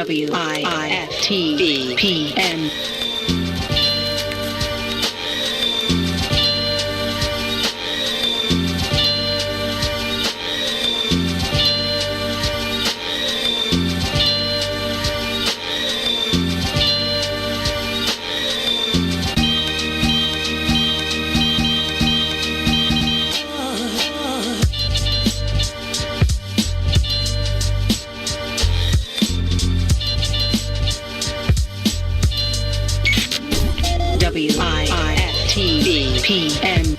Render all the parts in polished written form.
WIFTVPN. WIFTVPN.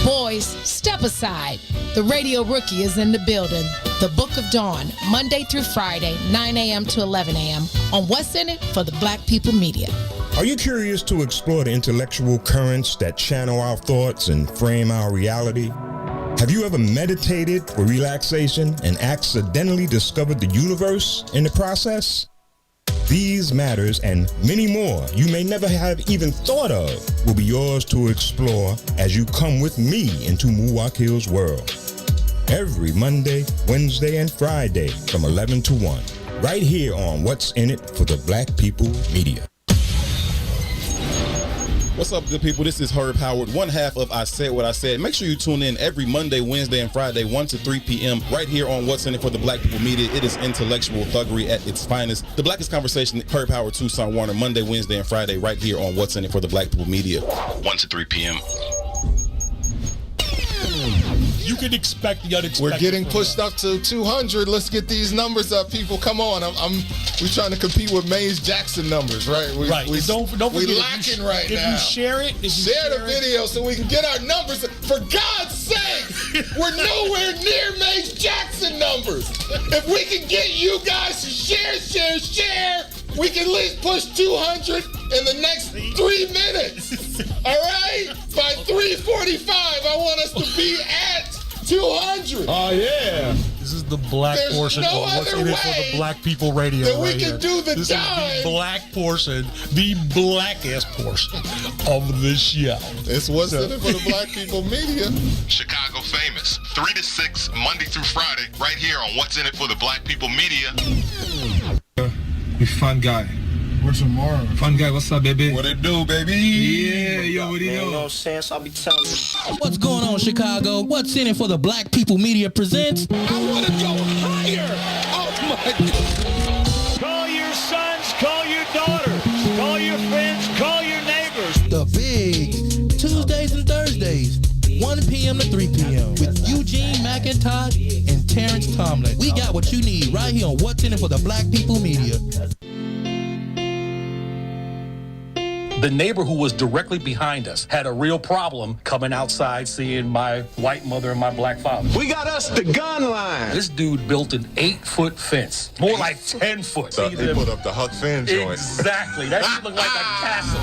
Boys, step aside. The Radio Rookie is in the building. The Book of Dawn, Monday through Friday, 9 a.m. to 11 a.m. on What's In It for the Black People Media. Are you curious to explore the intellectual currents that channel our thoughts and frame our reality? Have you ever meditated for relaxation and accidentally discovered the universe in the process? These matters and many more you may never have even thought of will be yours to explore as you come with me into Muwakil's world. Every Monday, Wednesday, and Friday from 11 to 1, right here on What's In It for the Black People Media. What's up, good people? This is Herb Howard, one half of I Said What I Said. Make sure you tune in every Monday, Wednesday, and Friday, 1 to 3 p.m. right here on What's In It for the Black People Media. It is intellectual thuggery at its finest. The blackest conversation, Herb Howard, Tucson Warner, Monday, Wednesday, and Friday right here on What's In It for the Black People Media, 1 to 3 p.m. You can expect the unexpected. We're getting pushed up to 200. Let's get these numbers up, people. Come on. We're trying to compete with Mays Jackson numbers, right? Don't forget, we're lacking right now. If you share it, share the video so we can get our numbers. For God's sake, we're nowhere near Mays Jackson numbers. If we can get you guys to share, we can at least push 200 in the next 3 minutes. All right? By 3:45, I want us to be at 200. Oh, yeah. This is the black There's portion no of What's other In It way for the Black People Radio. that we right can here. do the This dime. is the black portion, the blackest portion of the show. It's What's In It for the Black People Media. Chicago famous, 3 to 6, Monday through Friday, right here on What's In It for the Black People Media. We fun guy. Where's tomorrow? Fun guy, what's up, baby? What it do, baby? Yeah, yo, what do you know? You know what I'm saying? So I'll be telling you. What's going on, Chicago? What's In It for the Black People Media presents I want to go higher. Oh, my God. Call your sons, call your daughters, call your friends, call your neighbors. The Big Tuesdays and Thursdays, 1 p.m. to 3 p.m. with Eugene, McIntosh, and Terrence, Tomlin. We got what you need right here on What's In It for the Black People Media. The neighbor who was directly behind us had a real problem coming outside seeing my white mother and my black father. We got us the gun line. This dude built an 8-foot fence, more like 10 foot. So he put up the Huck Finn joint. Exactly. That shit looked like a castle.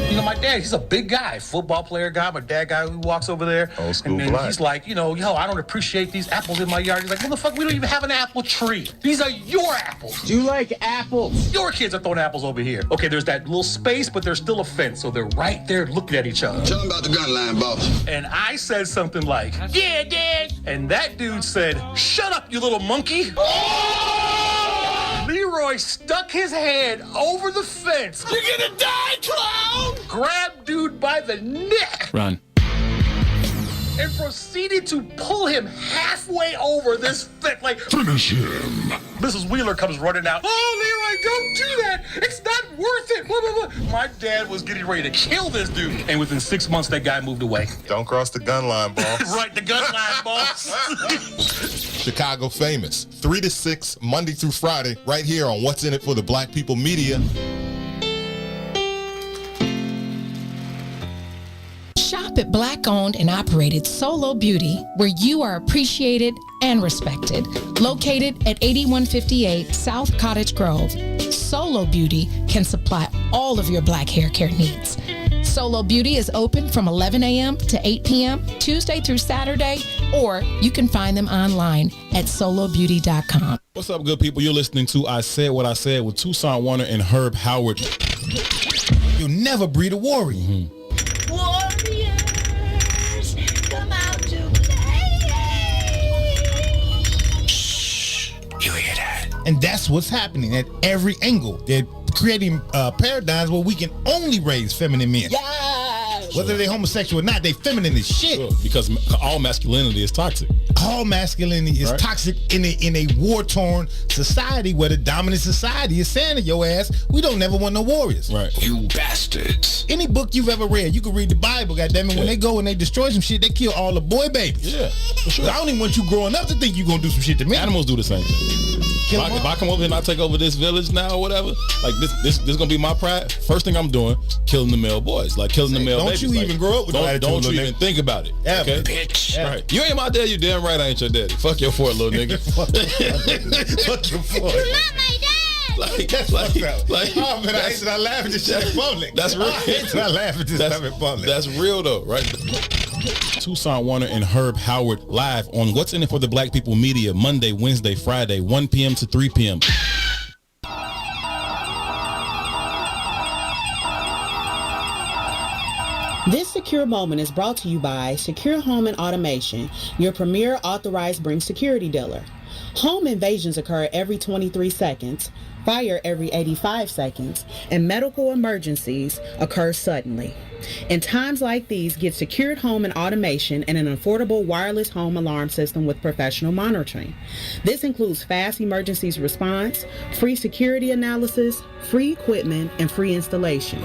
You know, my dad, he's a big guy, football player guy. My dad guy who walks over there. Old school and then black. he's like, yo, I don't appreciate these apples in my yard. He's like, motherfucker, we don't even have an apple tree. These are your apples. Do you like apples? Your kids are throwing apples over here. Okay, there's that little space, but there's still a fence. So they're right there looking at each other. Tell them about the gun line, boss. And I said something like, yeah, Dad. And that dude said, shut up, you little monkey. Leroy stuck his head over the fence. You're gonna die, clown! grabbed dude by the neck. Run. And proceeded to pull him halfway over this thick, like, finish him. Mrs. Wheeler comes running out. Oh, Leroy, don't do that. It's not worth it. Blah, blah, blah. My dad was getting ready to kill this dude. And within 6 months, that guy moved away. Don't cross the gun line, boss. Right, the gun line, boss. Chicago Famous, 3 to 6, Monday through Friday, right here on What's in It for the Black People Media. Shop at Black-owned and operated Solo Beauty, where you are appreciated and respected. Located at 8158 South Cottage Grove, Solo Beauty can supply all of your black hair care needs. Solo Beauty is open from 11 a.m. to 8 p.m. Tuesday through Saturday, or you can find them online at solobeauty.com. What's up, good people? You're listening to I Said What I Said with Tucson Warner and Herb Howard. You'll never breed a warrior. Mm-hmm. Warriors, come out to play. Shh. You hear that? And that's what's happening at every angle. They're creating paradigms where we can only raise feminine men. Yes. Whether they're homosexual or not, they feminine as shit. Sure, because all masculinity is toxic. All masculinity is toxic in a war-torn society where the dominant society is saying to your ass, we don't never want no warriors. Right. You bastards. Any book you've ever read, you can read the Bible, goddammit. When they go and they destroy some shit, they kill all the boy babies. Yeah, for sure. I don't even want you growing up to think you're going to do some shit to me. Animals do the same thing. If I come over here and I take over this village now or whatever, like this gonna be my pride. First thing I'm doing, killing the male boys, like killing the male babies. Don't you even grow up with that attitude, Don't you even think about it. Okay? Bitch. Right. You ain't my dad, you damn right I ain't your daddy. Fuck your fort, little nigga. Fuck your fort. You're not my dad. Oh man, I hate that I laugh at this shit in public. That's real. I hate that I laugh at this stuff in public. That's real though, right? Tucson Warner and Herb Howard live on What's in It for the Black People Media, Monday, Wednesday, Friday, 1 p.m. to 3 p.m. This secure moment is brought to you by Secure Home and Automation, your premier authorized Bring security dealer. Home invasions occur every 23 seconds, fire every 85 seconds, and medical emergencies occur suddenly. In times like these, get secured home and automation and an affordable wireless home alarm system with professional monitoring. This includes fast emergencies response, free security analysis, free equipment, and free installation.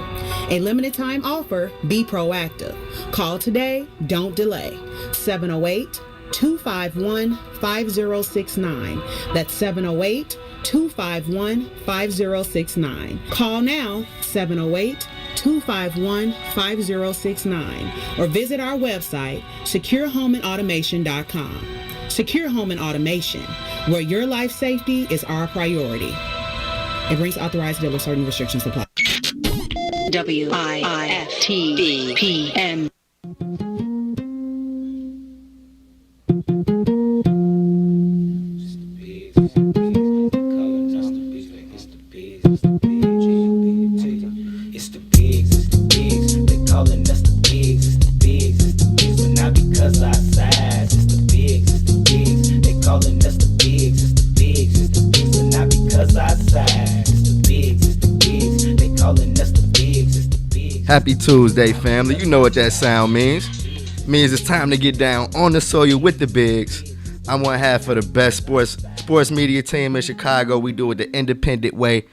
A limited time offer, be proactive. Call today, don't delay. 708-251-5069. That's 708-251-5069. Call now, 708-251-5069, or visit our website, securehomeandautomation.com. Secure Home and Automation, where your life safety is our priority. It brings authorized dealer, certain restrictions apply. WIFTBPM. Happy Tuesday, family. You know what that sound means. Means it's time to get down on the soil with the bigs. I'm one half of the best sports media team in Chicago. We do it the independent way.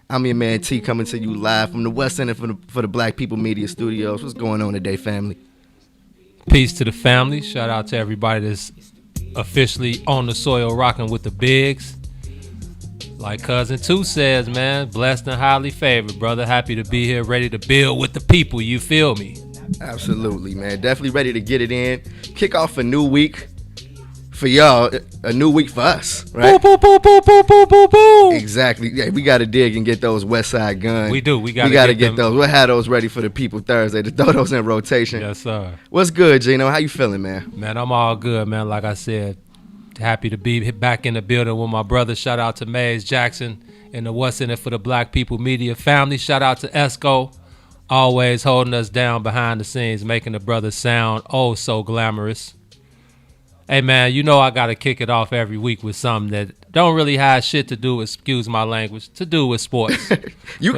I'm your man T, coming to you live from the West End for the Black People Media Studios. What's going on today, family? Peace to the family. Shout out to everybody that's officially on the soil rocking with the bigs. Like Cousin 2 says, man, blessed and highly favored, brother. Happy to be here, ready to build with the people. You feel me? Absolutely, man. Definitely ready to get it in. Kick off a new week for y'all, a new week for us, right? Boom, boom, boom, boom, boom, boom, boom. Exactly. Yeah, we got to dig and get those West Side guns. We do. We got to get those. We'll have those ready for the people Thursday to throw those in rotation. Yes, sir. What's good, Gino? How you feeling, man? Man, I'm all good, man. Like I said, happy to be back in the building with my brother. Shout out to Mays Jackson and the What's in It for the Black People Media family. Shout out to Esco, always holding us down behind the scenes, making the brothers sound oh so glamorous. Hey, man, you know I got to kick it off every week with something that don't really have shit to do with, excuse my language, to do with sports. You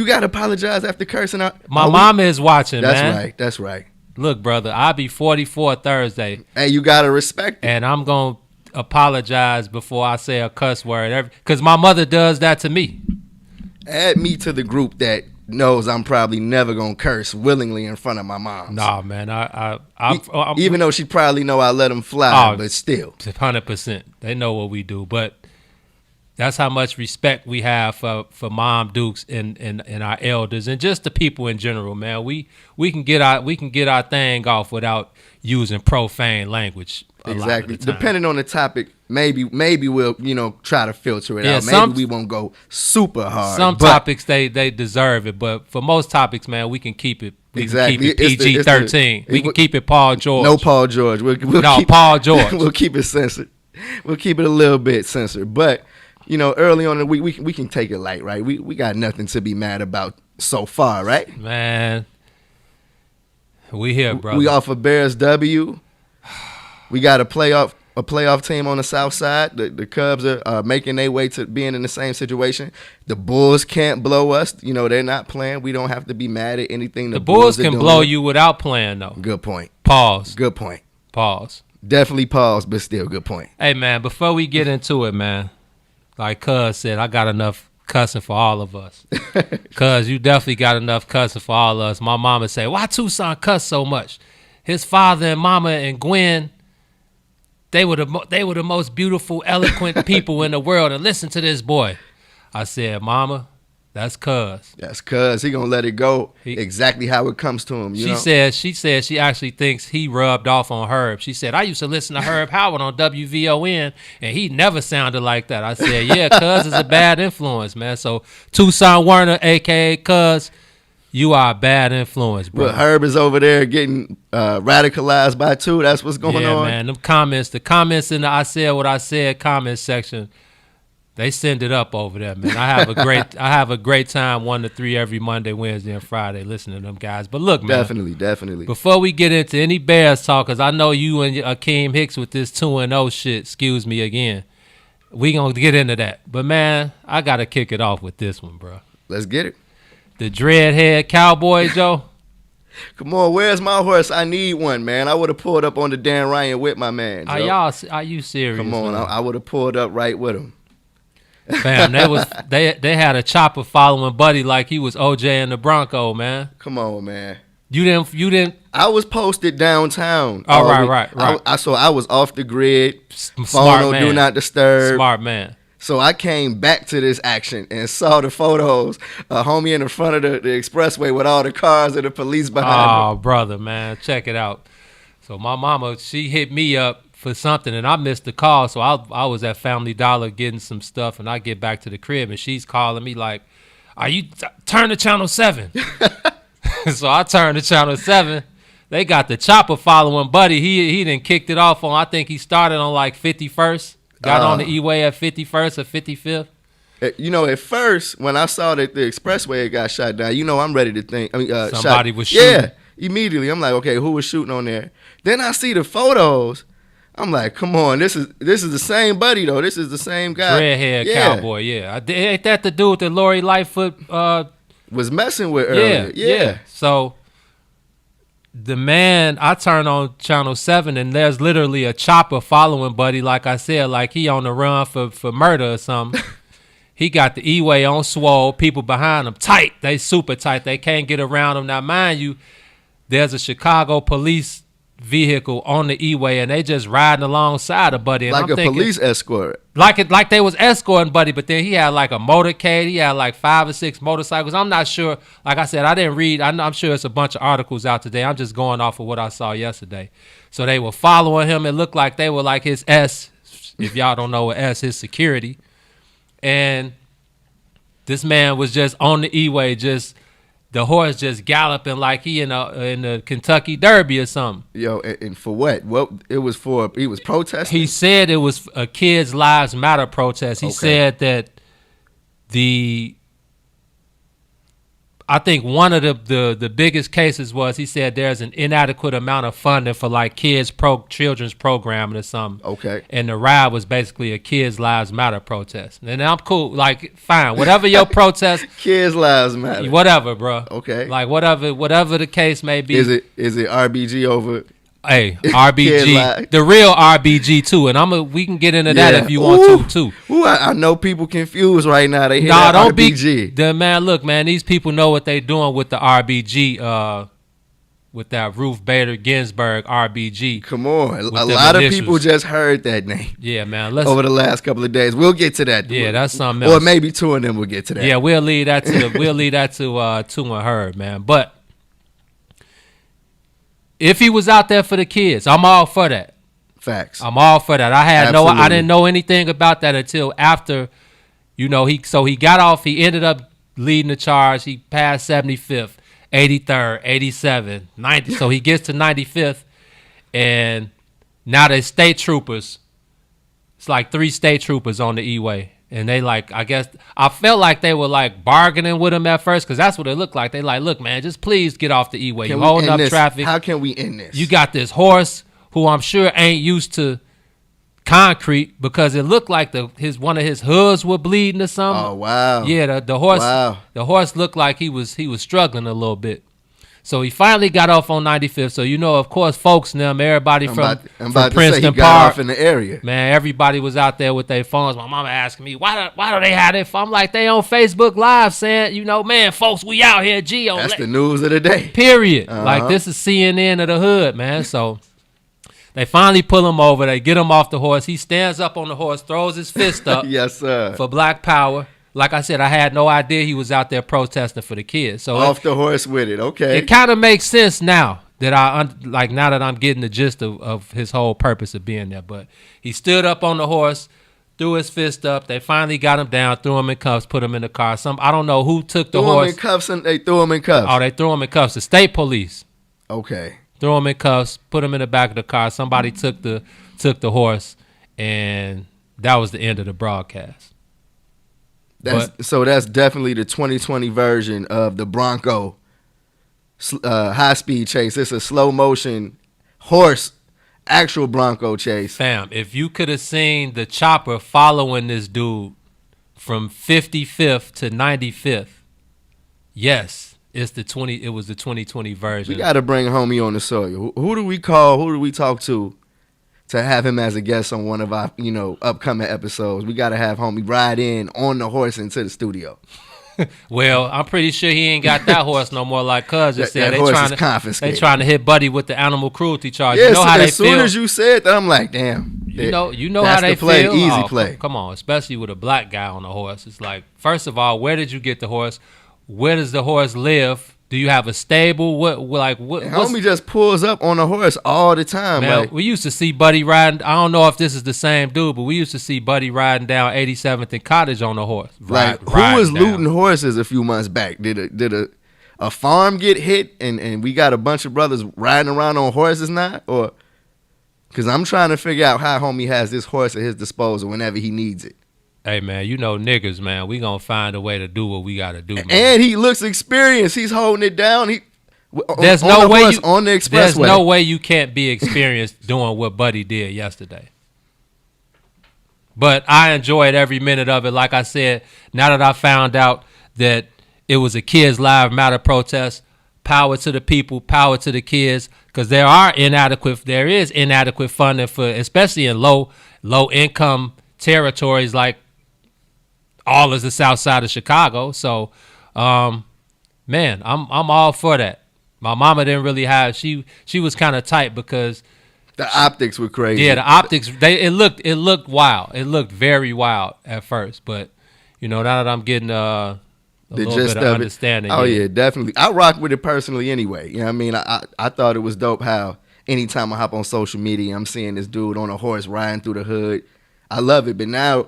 got to apologize after cursing out? My mama is watching, man. That's right. Look, brother, I'll be 44 Thursday. Hey, you got to respect it. And I'm going to apologize before I say a cuss word. Because my mother does that to me. Add me to the group that knows I'm probably never gonna curse willingly in front of my mom. Nah, man, even though she probably know I let them fly, but still, 100%, they know what we do. But that's how much respect we have for Mom Dukes and our elders and just the people in general, man. We can get our thing off without using profane language. Exactly. Depending on the topic, maybe we'll try to filter it out. Maybe we won't go super hard. Some topics they deserve it, but for most topics, man, we can keep it. Exactly. Keep it PG-13. We can keep it Paul George. No Paul George. Paul George. We'll keep it censored. We'll keep it a little bit censored, but early on in the week we can take it light, right? We got nothing to be mad about so far, right? Man, we here, brother. We off a Bears W. We got a playoff team on the south side. The Cubs are making their way to being in the same situation. The Bulls can't blow us. They're not playing. We don't have to be mad at anything. The Bulls can blow you without playing, though. Good point. Pause. Good point. Pause. Definitely pause, but still good point. Hey, man, before we get into it, man, like Cuz said, I got enough cussing for all of us. Cuz, you definitely got enough cussing for all of us. My mama say, why Tucson cuss so much? His father and mama and Gwen, they were the most beautiful, eloquent people in the world. And listen to this boy. I said, Mama, that's Cuz. That's Cuz. He gonna let it go exactly how it comes to him. She said she actually thinks he rubbed off on Herb. She said, I used to listen to Herb Howard on WVON, and he never sounded like that. I said, yeah, Cuz is a bad influence, man. So Tucson Werner, a.k.a. Cuz, you are a bad influence, bro. But Herb is over there getting radicalized by two. That's what's going on. Yeah, man. The comments in the I Said What I Said comment section, they send it up over there, man. I have a great time 1 to 3 every Monday, Wednesday, and Friday listening to them guys. But look, man. Definitely. Before we get into any Bears talk, because I know you and Akeem Hicks with this 2-0 shit, excuse me again, we going to get into that. But, man, I got to kick it off with this one, bro. Let's get it. The dreadhead cowboy, Joe. Come on, where's my horse? I need one, man. I would have pulled up on the Dan Ryan with my man, Joe. Are you serious? Come on, I would have pulled up right with him. Fam, they had a chopper following Buddy like he was OJ and the Bronco, man. Come on, man. You didn't. I was posted downtown. Oh, right. I was off the grid. Smart man. Do not disturb. Smart man. So I came back to this action and saw the photos. A homie in the front of the expressway with all the cars and the police behind him. Oh, brother, man, check it out. So my mama, she hit me up for something, and I missed the call. So I was at Family Dollar getting some stuff, and I get back to the crib, and she's calling me like, "Are you turn to channel 7?" So I turned to channel 7. They got the chopper following Buddy. He done kicked it off on. I think he started on like 51st. Got on the E-way at 51st or 55th. At first, when I saw that the expressway got shot down, I'm ready to think. Somebody was shooting. Yeah, immediately. I'm like, okay, who was shooting on there? Then I see the photos. I'm like, come on, this is the same Buddy though. This is the same guy. Dreadhead cowboy, yeah. Ain't that the dude that Lori Lightfoot was messing with earlier? Yeah. So the man, I turn on channel 7 and there's literally a chopper following Buddy, like I said, like he on the run for murder or something. He got the E-way on swole, people behind him tight. They super tight. They can't get around him. Now, mind you, there's a Chicago police vehicle on the E-way and they just riding alongside of Buddy. And like I'm thinking, police escort. Like they was escorting Buddy, but then he had like a motorcade. He had like 5 or 6 motorcycles. I'm not sure. Like I said, I didn't read. I'm sure it's a bunch of articles out today. I'm just going off of what I saw yesterday. So they were following him. It looked like they were like his S. If y'all don't know what S, his security. And this man was just on the E-way, just the horse just galloping like he in the Kentucky Derby or something. Yo, and for what? Well, it was for, he was protesting? He said it was a Kids Lives Matter protest. He said that I think one of the biggest cases was he said there's an inadequate amount of funding for like children's programming or something. Okay. And the ride was basically a Kids Lives Matter protest. And I'm cool. Like, fine, whatever your protest. Kids Lives Matter. Whatever, bro. Okay. Like whatever the case may be. Is it RBG over? Hey, RBG, the real RBG too, and we can get into that if you want to too. Ooh, I know people confused right now. They hear nah, that don't RBG. Look, man, these people know what they doing with the RBG, with that Ruth Bader Ginsburg RBG. Come on, a lot of people just heard that name. Yeah, man. Over the last couple of days, we'll get to that. Yeah, that's something else. Or maybe two of them will get to that. Yeah, we'll leave that to Two and Her, man. But if he was out there for the kids, I'm all for that. Facts. I'm all for that. Absolutely. I didn't know anything about that until after, he got off. He ended up leading the charge. He passed 75th, 83rd, 87, 90. So he gets to 95th, and now the state troopers. It's like 3 state troopers on the E-way. And they I felt like they were like bargaining with him at first because that's what it looked like. They like, look, man, just please get off the E-way. You holding up traffic. How can we end this? You got this horse who I'm sure ain't used to concrete because it looked like one of his hooves were bleeding or something. Oh wow. Yeah, the horse. Wow. The horse looked like he was struggling a little bit. So he finally got off on 95th. So of course, folks and them, everybody from Princeton Park in the area. Man, everybody was out there with their phones. My mama asking me, why do they have their phone? I'm like, they on Facebook Live saying, man, folks, we out here, G. That's the news of the day. Period. Like, this is CNN of the hood, man. So they finally pull him over. They get him off the horse. He stands up on the horse, throws his fist up. Yes, sir. For Black Power. Like I said, I had no idea he was out there protesting for the kids. So off the horse with it, okay. It kind of makes sense now that now that I'm getting the gist of his whole purpose of being there. But he stood up on the horse, threw his fist up. They finally got him down, threw him in cuffs, put him in the car. I don't know who took the horse. Threw him in cuffs and they threw him in cuffs. Oh, they threw him in cuffs. The state police. Okay. Threw him in cuffs, put him in the back of the car. Somebody took the horse, and that was the end of the broadcast. So that's definitely the 2020 version of the Bronco high-speed chase. It's a slow motion horse, actual Bronco chase. Fam, if you could have seen the chopper following this dude from 55th to 95th, yes, it was the 2020 version. We got to bring homie on the soil. Who do we call? Who do we talk to have him as a guest on one of our, upcoming episodes? We got to have homie ride in on the horse into the studio. Well, I'm pretty sure he ain't got that horse no more. Like Cuz just said, they trying to hit Buddy with the animal cruelty charge. Yeah, you know how they as soon as you said that, I'm like, damn. You know how they feel. Easy play. Come on, especially with a black guy on the horse. It's like, first of all, where did you get the horse? Where does the horse live? Do you have a stable? Homie just pulls up on a horse all the time. Man, we used to see Buddy riding. I don't know if this is the same dude, but we used to see Buddy riding down 87th and Cottage on a horse. Who was looting horses a few months back? Did a farm get hit and we got a bunch of brothers riding around on horses now? Or because I'm trying to figure out how homie has this horse at his disposal whenever he needs it. Hey, man, niggas, man. We going to find a way to do what we got to do, man. And he looks experienced. He's holding it down. There's no way on the expressway. There's no way you can't be experienced doing what Buddy did yesterday. But I enjoyed every minute of it. Like I said, now that I found out that it was a Kids Live Matter protest, power to the people, power to the kids, because there is inadequate funding for, especially in low income territories like all of the south side of Chicago. So man, I'm all for that. My mama didn't really have, she was kind of tight because the optics were crazy. Yeah, the optics, it looked wild. It looked very wild at first, but now that I'm getting a little bit of understanding. Oh yeah, definitely. I rock with it personally anyway. You know what I mean? I thought it was dope how anytime I hop on social media, I'm seeing this dude on a horse riding through the hood. I love it, but now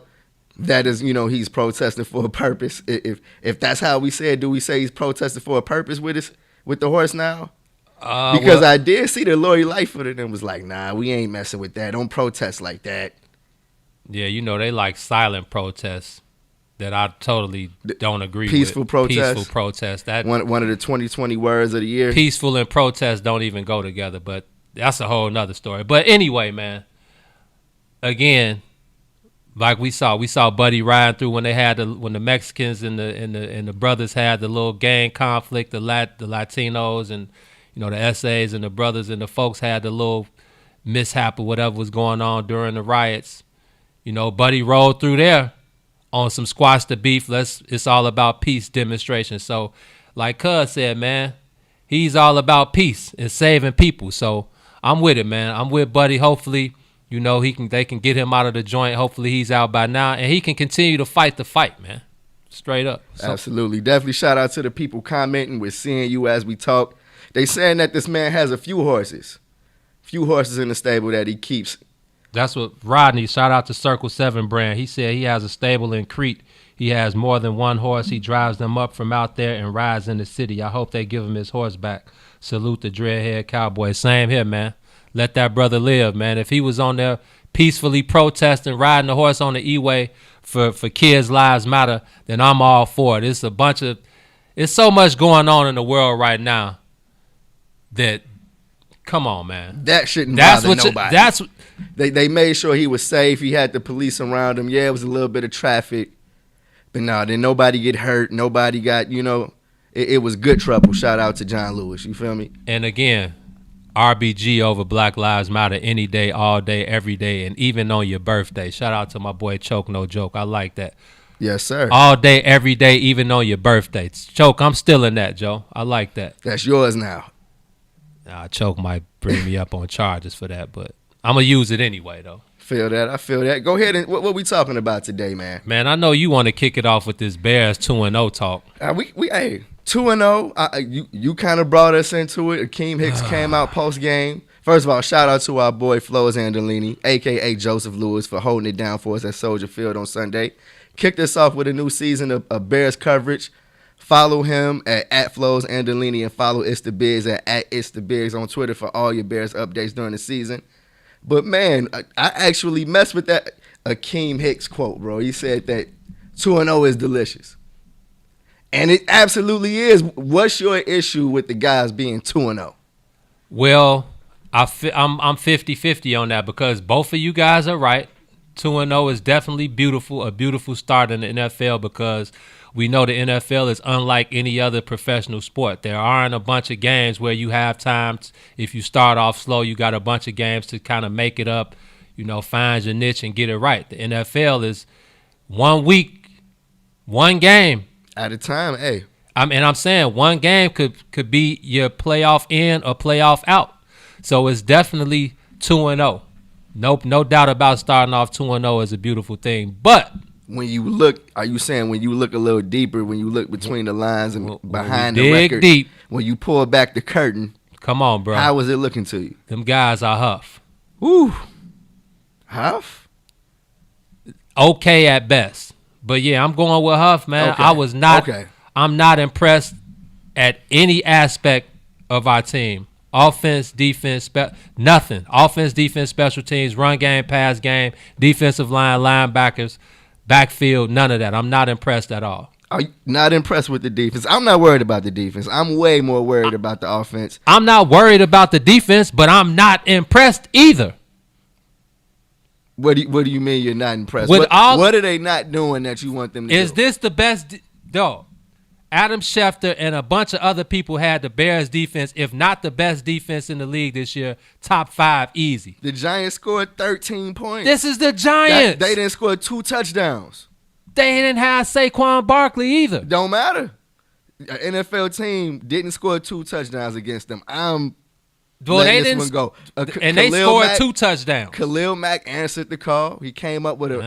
that is, he's protesting for a purpose. If that's how we say it, do we say he's protesting for a purpose with the horse now? Because I did see the Lori Lightfoot and was like, nah, we ain't messing with that. Don't protest like that. Yeah, they like silent protests. that I totally don't agree peaceful with. Protest. Peaceful protest. That one of the 2020 words of the year. Peaceful and protest don't even go together, but that's a whole nother story. But anyway, man, again, like we saw Buddy riding through when the Mexicans and the brothers had the little gang conflict, the Latinos and the SAs and the brothers and the folks had the little mishap or whatever was going on during the riots. Buddy rolled through there on some squash the beef. It's all about peace demonstration. So, like Cuz said, man, he's all about peace and saving people. So I'm with it, man. I'm with Buddy. Hopefully, they can get him out of the joint. Hopefully he's out by now and he can continue to fight the fight, man. Straight up. So, absolutely. Definitely shout out to the people commenting. We're seeing you as we talk. They saying that this man has a few horses in the stable that he keeps. That's what Rodney, shout out to Circle 7 brand. He said he has a stable in Crete. He has more than one horse. He drives them up from out there and rides in the city. I hope they give him his horse back. Salute the Dreadhead Cowboy. Same here, man. Let that brother live, man. If he was on there peacefully protesting, riding the horse on the E-way for Kids Lives Matter, then I'm all for it. It's so much going on in the world right now that, come on, man. That shouldn't bother nobody. They made sure he was safe. He had the police around him. Yeah, it was a little bit of traffic. But no, then nobody get hurt. Nobody got, it was good trouble. Shout out to John Lewis. You feel me? And again, RBG over Black Lives Matter any day, all day, every day, and even on your birthday. Shout out to my boy Choke No Joke. I like that. Yes, sir. All day, every day, even on your birthday. Choke, I'm still in that, Joe. I like that. That's yours now. Choke might bring me up on charges for that, but I'm going to use it anyway, though. I feel that. Go ahead and what we talking about today, man? Man, I know you want to kick it off with this Bears 2-0 talk. We 2-0. You kind of brought us into it. Akeem Hicks came out post game. First of all, shout out to our boy Flo's Andolini, a.k.a. Joseph Lewis, for holding it down for us at Soldier Field on Sunday. Kicked us off with a new season of Bears coverage. Follow him at Flo's Andolini and follow It's the Bigs at It's the Bigs on Twitter for all your Bears updates during the season. But, man, I actually messed with that Akeem Hicks quote, bro. He said that 2-0 is delicious. And it absolutely is. What's your issue with the guys being 2-0? Well, I'm 50-50 on that because both of you guys are right. 2-0 is definitely beautiful, a beautiful start in the NFL because we know the NFL is unlike any other professional sport. There aren't a bunch of games where you have times, if you start off slow, you got a bunch of games to kind of make it up, find your niche and get it right. The NFL is 1 week, one game. At a time, hey. I'm saying one game could be your playoff in or playoff out. So it's definitely 2-0. No doubt about starting off 2-0 is a beautiful thing. But when you look, are you saying when you look a little deeper, when you look between the lines and behind the record, deep, when you pull back the curtain, come on, bro. How was it looking to you? Them guys are Huff. Woo. Huff? Okay at best. But yeah, I'm going with Huff, man. Okay. I was not okay. I'm not impressed at any aspect of our team. Offense, defense, nothing. Offense, defense, special teams, run game, pass game, defensive line, linebackers, backfield, none of that. I'm not impressed at all. Are you not impressed with the defense? I'm not worried about the defense. I'm way more worried about the offense. I'm not worried about the defense, but I'm not impressed either. What do you mean you're not impressed? What are they not doing that you want them to do? Is this the best? Dog. Adam Schefter and a bunch of other people had the Bears defense, if not the best defense in the league this year, top 5 easy. The Giants scored 13 points. This is the Giants. They didn't score 2 touchdowns. They didn't have Saquon Barkley either. Don't matter. An NFL team didn't score 2 touchdowns against them. They didn't go. And they scored 2 touchdowns. Khalil Mack answered the call. He came up with a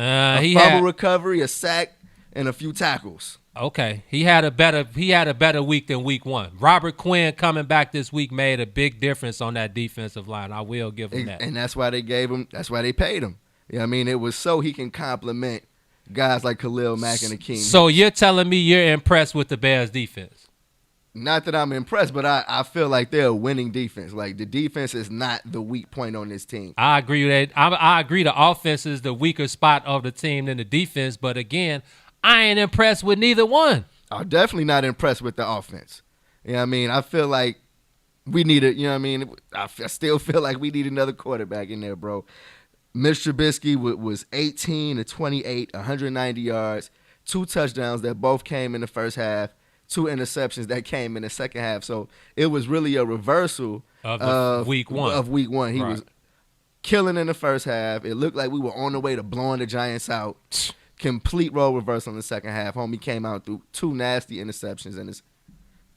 fumble recovery, a sack, and a few tackles. Okay, he had a better week than week 1. Robert Quinn coming back this week made a big difference on that defensive line. I will give him that. And that's why they gave him. That's why they paid him. You know what I mean? It was so he can complement guys like Khalil Mack and Akeem. So you're telling me you're impressed with the Bears defense? Not that I'm impressed, but I feel like they're a winning defense. Like, the defense is not the weak point on this team. I agree with that. I agree the offense is the weaker spot of the team than the defense, but again, I ain't impressed with neither one. I'm definitely not impressed with the offense. You know what I mean? I feel like we need a, you know what I mean? I still feel like we need another quarterback in there, bro. Mitch Trubisky was 18 to 28, 190 yards, 2 touchdowns that both came in the first half, 2 interceptions that came in the second half. So it was really a reversal of week one. He was killing in the first half. It looked like we were on the way to blowing the Giants out. Complete role reversal in the second half. Homie came out through 2 nasty interceptions, and it's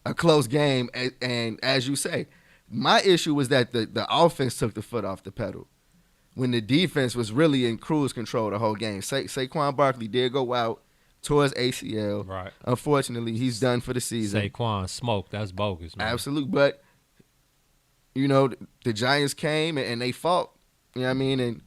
a close game. And as you say, my issue was that the offense took the foot off the pedal when the defense was really in cruise control the whole game. Saquon Barkley did go out towards ACL. Right. Unfortunately, he's done for the season. Saquon smoke. That's bogus, man. Absolutely. But, you know, the Giants came and they fought. You know what I mean? And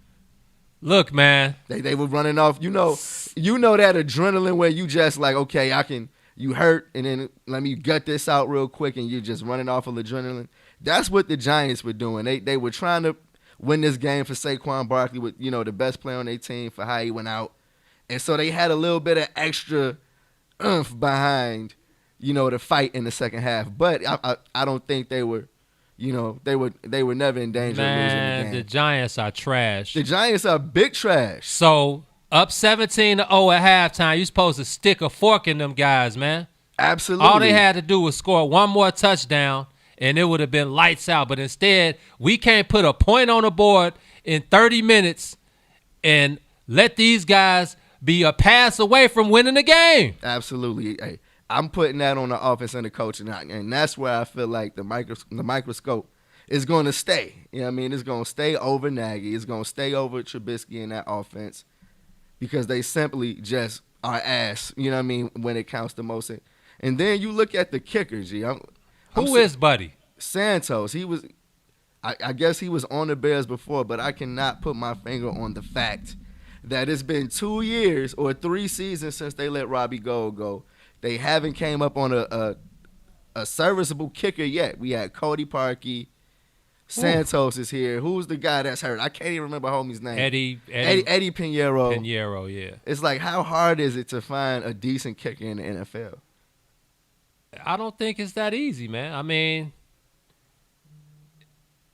look, man. They were running off. You know that adrenaline where you just like, okay, you hurt, and then let me gut this out real quick, and you're just running off of adrenaline. That's what the Giants were doing. They were trying to win this game for Saquon Barkley with, you know, the best player on their team for how he went out. And so they had a little bit of extra oomph behind, you know, the fight in the second half. But I don't think they were, you know, they were never in danger of losing the game. The Giants are trash. The Giants are big trash. So up 17-0 at halftime, you're supposed to stick a fork in them guys, man. Absolutely. All they had to do was score one more touchdown, and it would have been lights out. But instead, we can't put a point on the board in 30 minutes and let these guys be a pass away from winning the game. Absolutely. Hey, I'm putting that on the offense and the coaching, and that's where I feel like the microscope is going to stay. You know what I mean? It's going to stay over Nagy. It's going to stay over Trubisky in that offense because they simply just are ass, you know what I mean, when it counts the most. And then you look at the kicker, G. Who is Buddy? Santos. He was, I guess he was on the Bears before, but I cannot put my finger on the fact that it's been 2 years or 3 seasons since they let Robbie Gould go. They haven't came up on a serviceable kicker yet. We had Cody Parkey. Santos is here. Who's the guy that's hurt? I can't even remember homie's name. Eddie Pinheiro. Pinheiro, yeah. It's like, how hard is it to find a decent kicker in the NFL? I don't think it's that easy, man. I mean,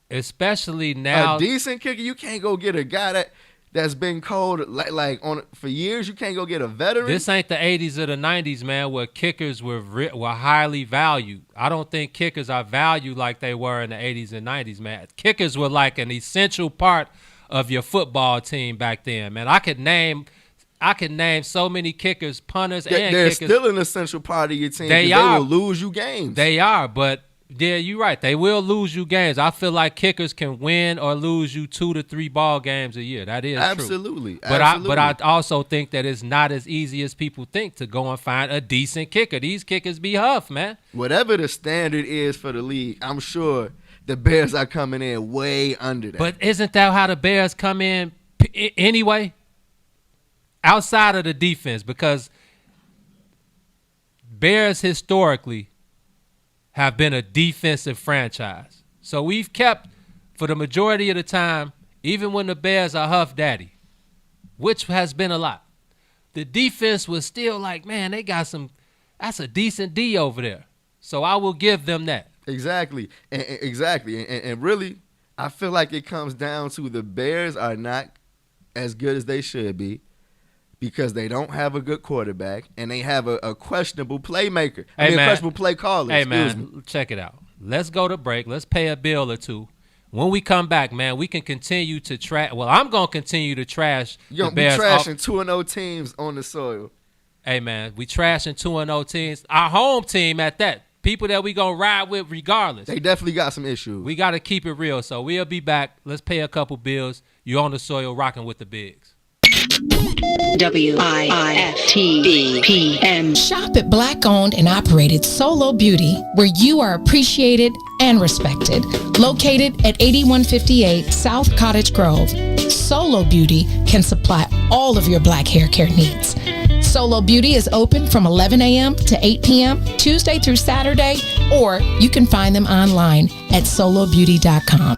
especially now. A decent kicker, you can't go get a guy that's been cold like on for years. You can't go get a veteran. This ain't the 80s or the 90s, man, where kickers were highly valued. I don't think kickers are valued like they were in the 80s and 90s, man. Kickers were like an essential part of your football team back then, man. I could name so many kickers, punters, and kickers. They're still an essential part of your team. They will lose you games. They are, but yeah, you're right. They will lose you games. I feel like kickers can win or lose you 2 to 3 ball games a year. That is absolutely true. But I also think that it's not as easy as people think to go and find a decent kicker. These kickers be huff, man. Whatever the standard is for the league, I'm sure the Bears are coming in way under that. But isn't that how the Bears come in anyway? Outside of the defense, because Bears historically have been a defensive franchise. So we've kept, for the majority of the time, even when the Bears are Huff Daddy, which has been a lot, the defense was still like, man, they got that's a decent D over there. So I will give them that. Exactly. And really, I feel like it comes down to the Bears are not as good as they should be because they don't have a good quarterback and they have a questionable playmaker. A questionable play caller. Hey, man, check it out. Let's go to break. Let's pay a bill or two. When we come back, man, we can continue to trash. Well, I'm going to continue to trash the Bears. You're going to be trashing 2-0 teams on the soil. Hey, man, we trashing 2-0 teams. Our home team at that. People that we going to ride with regardless. They definitely got some issues. We got to keep it real. So we'll be back. Let's pay a couple bills. You're on the soil rocking with the bigs. WIFTBPM. Shop at Black-owned and operated Solo Beauty, where you are appreciated and respected. Located at 8158 South Cottage Grove, Solo Beauty can supply all of your black hair care needs. Solo Beauty is open from 11 a.m. to 8 p.m. Tuesday through Saturday, or you can find them online at solobeauty.com.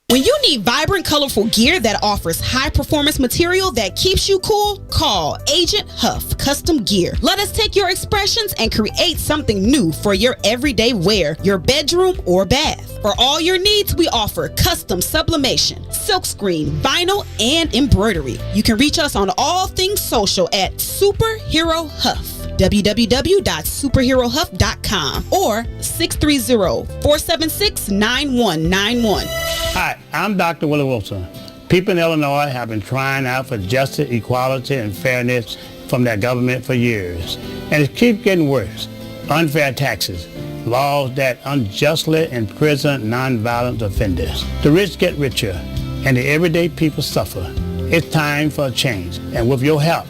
When you need vibrant, colorful gear that offers high-performance material that keeps you cool, call Agent Huff Custom Gear. Let us take your expressions and create something new for your everyday wear, your bedroom, or bath. For all your needs, we offer custom sublimation, silkscreen, vinyl, and embroidery. You can reach us on all things social at Superhero Huff. www.superherohuff.com or 630-476-9191. Hi, I'm Dr. Willie Wilson. People in Illinois have been crying out for justice, equality, and fairness from their government for years. And it keeps getting worse. Unfair taxes, laws that unjustly imprison nonviolent offenders. The rich get richer, and the everyday people suffer. It's time for a change, and with your help,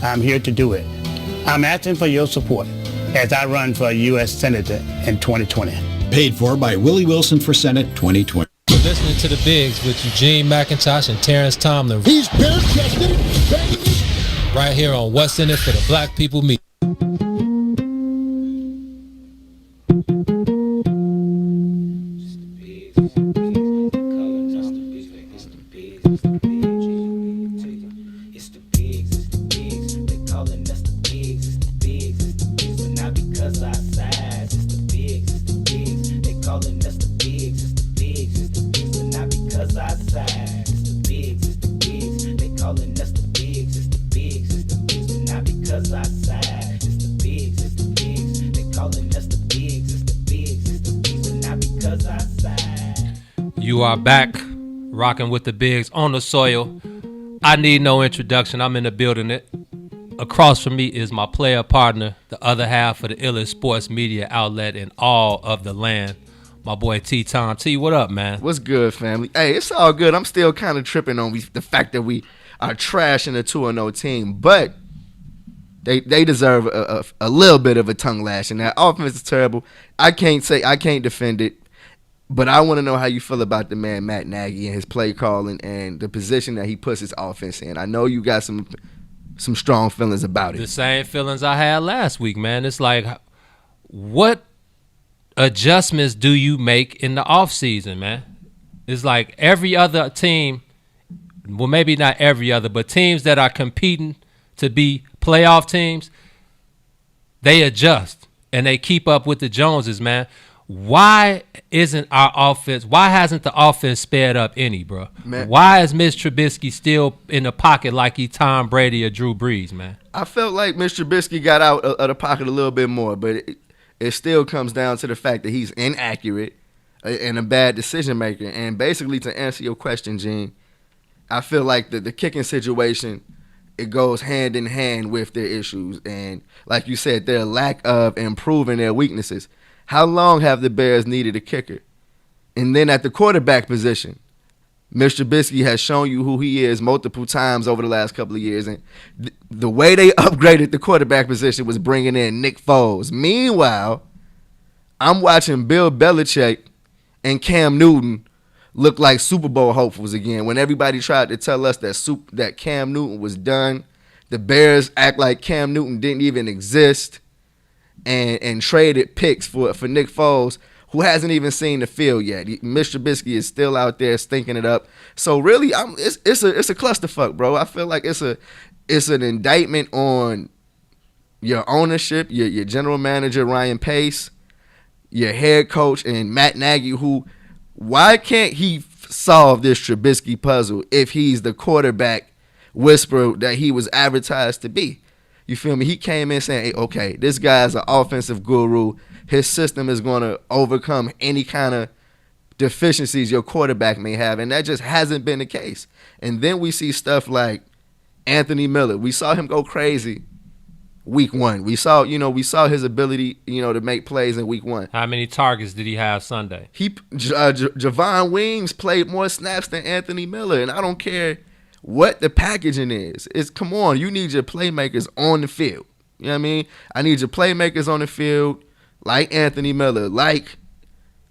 I'm here to do it. I'm asking for your support as I run for U.S. Senator in 2020. Paid for by Willie Wilson for Senate 2020. You're listening to The Bigs with Eugene McIntosh and Terrence Tomlin. He's bare-chested, baby. Right here on What's in It for the Black People Meet. You are back, rocking with the Bigs on the soil. I need no introduction. I'm in the building. Across from me is my player partner, the other half of the illest sports media outlet in all of the land, my boy T-Tom. T, what up, man? What's good, family? Hey, it's all good. I'm still kind of tripping on the fact that we are trashing a 2-0 team, but they deserve a little bit of a tongue lashing. That offense is terrible. I can't defend it. But I want to know how you feel about the man Matt Nagy and his play calling and the position that he puts his offense in. I know you got some strong feelings about it. The same feelings I had last week, man. It's like, what adjustments do you make in the offseason, man? It's like every other team, well, maybe not every other, but teams that are competing to be playoff teams, they adjust and they keep up with the Joneses, man. Why hasn't the offense sped up any, bro? Man. Why is Mitch Trubisky still in the pocket like he Tom Brady or Drew Brees, man? I felt like Mitch Trubisky got out of the pocket a little bit more, but it still comes down to the fact that he's inaccurate and a bad decision maker. And basically, to answer your question, Gene, I feel like the kicking situation, it goes hand in hand with their issues. And like you said, their lack of improving their weaknesses. How long have the Bears needed a kicker? And then at the quarterback position, Mr. Trubisky has shown you who he is multiple times over the last couple of years. And the way they upgraded the quarterback position was bringing in Nick Foles. Meanwhile, I'm watching Bill Belichick and Cam Newton look like Super Bowl hopefuls again. When everybody tried to tell us that Cam Newton was done, the Bears act like Cam Newton didn't even exist. And traded picks for Nick Foles, who hasn't even seen the field yet. Mr. Trubisky is still out there stinking it up. So really, it's a clusterfuck, bro. I feel like it's an indictment on your ownership, your general manager Ryan Pace, your head coach, and Matt Nagy. Why can't he solve this Trubisky puzzle if he's the quarterback whisperer that he was advertised to be? You feel me? He came in saying, hey, okay, this guy's an offensive guru. His system is going to overcome any kind of deficiencies your quarterback may have, and that just hasn't been the case. And then we see stuff like Anthony Miller. We saw him go crazy week one. We saw his ability, to make plays in week one. How many targets did he have Sunday? Javon Weems played more snaps than Anthony Miller, and I don't care what the packaging is. Come on, you need your playmakers on the field. You know what I mean? I need your playmakers on the field like Anthony Miller, like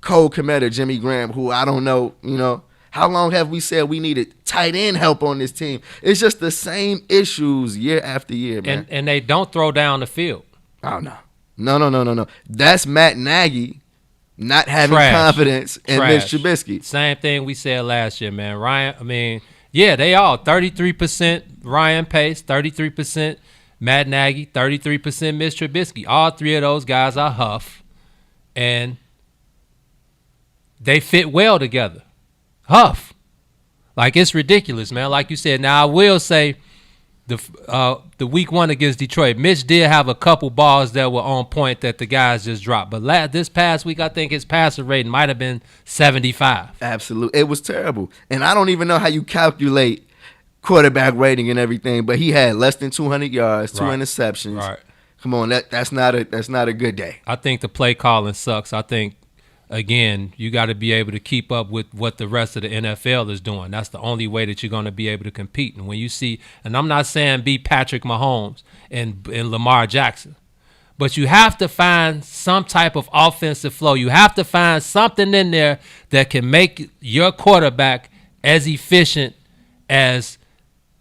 Cole Kmet or Jimmy Graham, who I don't know, how long have we said we needed tight end help on this team? It's just the same issues year after year, man. And they don't throw down the field. Oh, no. No. That's Matt Nagy not having confidence in Mitch Trubisky. Same thing we said last year, man. They all 33% Ryan Pace, 33% Matt Nagy, 33% Mitch Trubisky. All three of those guys are Huff, and they fit well together. Huff. Like, it's ridiculous, man. Like you said. Now, I will say the week one against Detroit, Mitch did have a couple balls that were on point that the guys just dropped. But this past week, I think his passer rating might have been 75. Absolutely. It was terrible. And I don't even know how you calculate quarterback rating and everything, but he had less than 200 yards, two interceptions. Right. Come on, that's not a good day. I think the play calling sucks. I think, again, you got to be able to keep up with what the rest of the NFL is doing. That's the only way that you're going to be able to compete. And when you see, and I'm not saying be Patrick Mahomes and Lamar Jackson, but you have to find some type of offensive flow. You have to find something in there that can make your quarterback as efficient as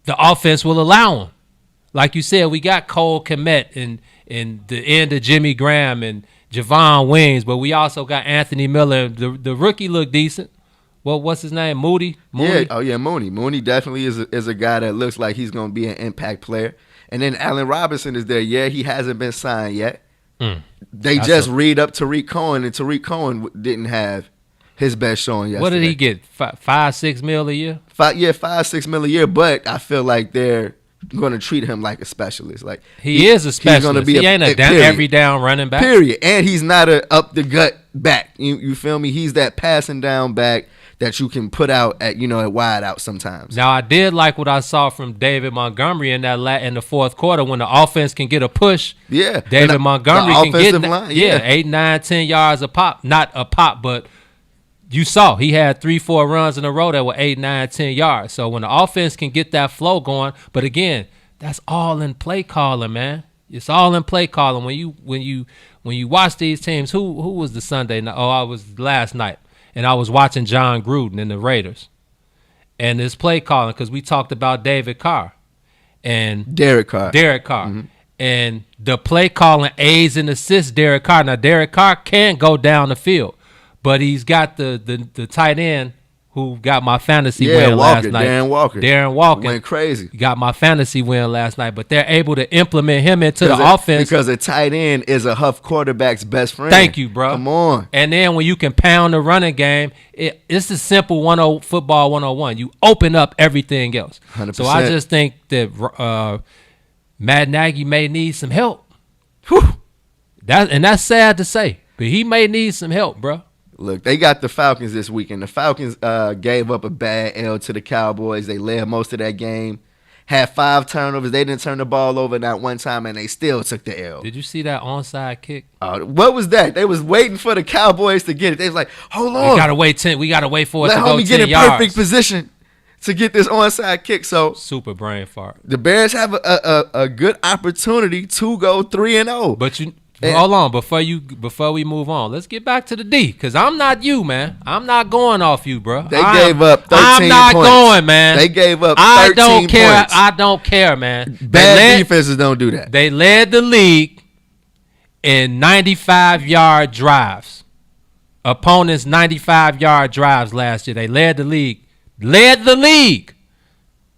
the offense will allow him. Like you said, we got Cole Kmet and the end of Jimmy Graham and Javon Wings, but we also got Anthony Miller. The rookie looked decent. Well, what's his name? Moody? Yeah, Mooney. Mooney definitely is a guy that looks like he's going to be an impact player. And then Allen Robinson is there. Yeah, he hasn't been signed yet. They just read up Tariq Cohen, and Tariq Cohen didn't have his best showing yesterday. What did he get? 5-6 mil a year? 5-6 mil a year, but I feel like they're going to treat him like a specialist. Like he is a specialist. He ain't a every down running back. Period. And he's not a up the gut back. You feel me? He's that passing down back that you can put out at wide out sometimes. Now I did like what I saw from David Montgomery in the fourth quarter when the offense can get a push. Yeah, David Montgomery can get 8, 9, 10 yards a pop. Not a pop, but you saw he had 3-4 runs in a row that were 8, 9, 10 yards. So when the offense can get that flow going, but again, that's all in play calling, man. It's all in play calling. When you watch these teams, who was the Sunday night? Oh, I was last night, and I was watching John Gruden and the Raiders, and this play calling because we talked about David Carr and Derek Carr, mm-hmm. And the play calling aids and assists Derek Carr. Now Derek Carr can't go down the field. But he's got the tight end who got my fantasy win last night. Darren Walker went crazy. Got my fantasy win last night. But they're able to implement him into the offense. Because a tight end is a Huff quarterback's best friend. Thank you, bro. Come on. And then when you can pound the running game, it's a simple football 101. You open up everything else. 100%. So I just think that Matt Nagy may need some help. That's sad to say. But he may need some help, bro. Look, they got the Falcons this weekend. The Falcons gave up a bad L to the Cowboys. They led most of that game. Had 5 turnovers. They didn't turn the ball over not one time, and they still took the L. Did you see that onside kick? What was that? They was waiting for the Cowboys to get it. They was like, hold on. We gotta wait for it to go 10 yards. Let homie get in perfect position to get this onside kick. So super brain fart. The Bears have a good opportunity to go 3-0. But hold on, before we move on, let's get back to the D, because I'm not you, man. I'm not going off you, bro. They gave up 13 points. I'm not going, man. They gave up 13 points. I don't care, man. Bad defenses don't do that. They led the league in 95-yard drives. Opponents 95-yard drives last year. They led the league. There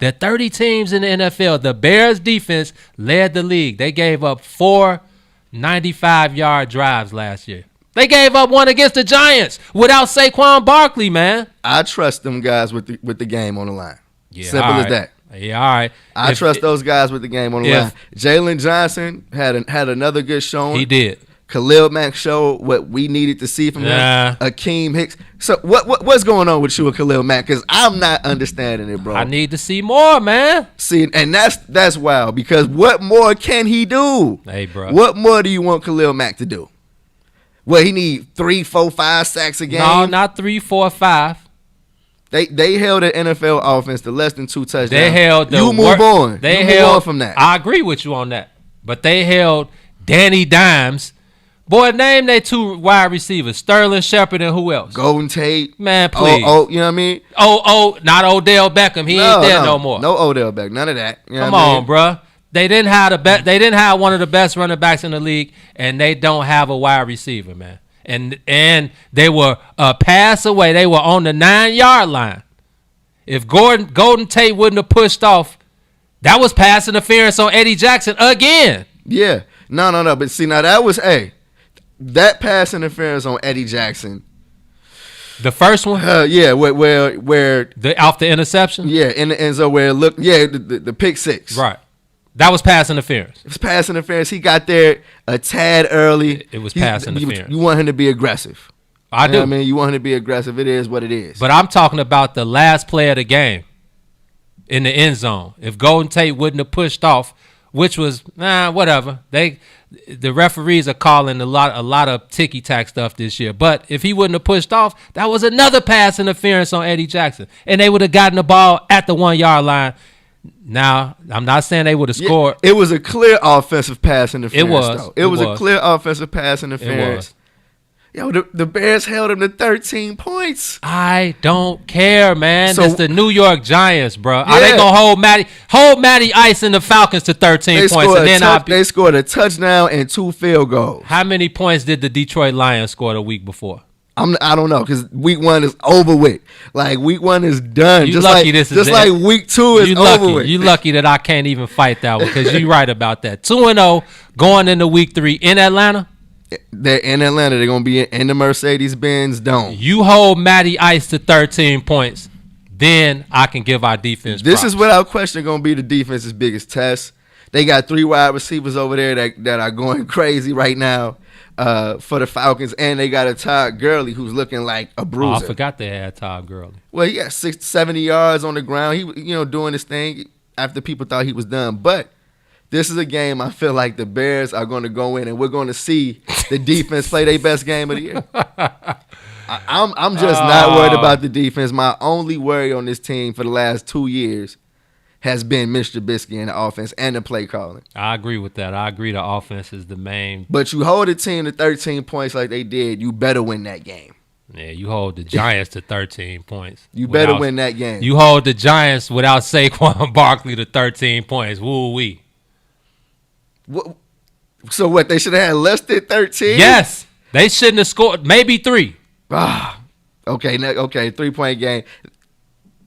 are 30 teams in the NFL. The Bears defense led the league. They gave up 4 95-yard drives last year. They gave up one against the Giants without Saquon Barkley, man. I trust them guys with the game on the line. Yeah, simple as that. Yeah, all right. I trust those guys with the game on the line. Jalen Johnson had another good showing. He did. Khalil Mack showed what we needed to see from him. Akeem Hicks. So what's going on with you and Khalil Mack? Because I'm not understanding it, bro. I need to see more, man. See, and that's wild. Because what more can he do? Hey, bro. What more do you want Khalil Mack to do? Well, he need 3, 4, 5 sacks a game. No, not 3, 4, 5. They held the NFL offense to less than 2 touchdowns. They held you move on. They move on from that. I agree with you on that. But they held Danny Dimes. Boy, name they 2 wide receivers, Sterling Shepard and who else? Golden Tate. Man, please. You know what I mean? Not Odell Beckham. He ain't there no more. No Odell Beckham. None of that. You know Come on, bro. They didn't have one of the best running backs in the league, and they don't have a wide receiver, man. and they were a pass away. They were on the 9-yard line. If Golden Tate wouldn't have pushed off, that was pass interference on Eddie Jackson again. Yeah. No. But see, now that was that pass interference on Eddie Jackson. The first one? Yeah, where off the interception? Yeah, in the end zone where it looked, the pick six. Right. That was pass interference. It was pass interference. He got there a tad early. It was pass interference. You want him to be aggressive. I do. I mean, you want him to be aggressive. It is what it is. But I'm talking about the last play of the game in the end zone. If Golden Tate wouldn't have pushed off, which was whatever. The referees are calling a lot of ticky-tack stuff this year. But if he wouldn't have pushed off, that was another pass interference on Eddie Jackson. And they would have gotten the ball at the 1-yard line. Now, I'm not saying they would have scored. It was a clear offensive pass interference. It was. Though. It was a clear offensive pass interference. It was. Yo, the Bears held him to 13 points. I don't care, man. So, it's the New York Giants, bro. Are they gonna hold Matty Ice and the Falcons to 13 points? And then they scored a touchdown and 2 field goals. How many points did the Detroit Lions score the week before? I don't know, because week 1 is over with. Like, week 1 is done. Just like week 2 is over with. You lucky that I can't even fight that one, because you're right about that. 2-0 going into week 3 in Atlanta. They're in Atlanta. They're going to be in the Mercedes-Benz Dome. You hold Matty Ice to 13 points, then I can give our defense This props. is without question going to be the defense's biggest test. They got 3 wide receivers over there that are going crazy right now for the Falcons, and they got a Todd Gurley who's looking like a bruiser. Oh, I forgot they had Todd Gurley. Well, he got 70 yards on the ground. He doing his thing after people thought he was done. But this is a game I feel like the Bears are going to go in, and we're going to see the defense play their best game of the year. I'm just not worried about the defense. My only worry on this team for the last 2 years has been Mr. Trubisky and the offense and the play calling. I agree with that. I agree the offense is the main. But you hold a team to 13 points like they did, you better win that game. Yeah, you hold the Giants to 13 points. You better win that game. You hold the Giants without Saquon Barkley to 13 points. Woo-wee. So what, they should have had less than 13? Yes. They shouldn't have scored. Maybe 3. Okay, 3-point game.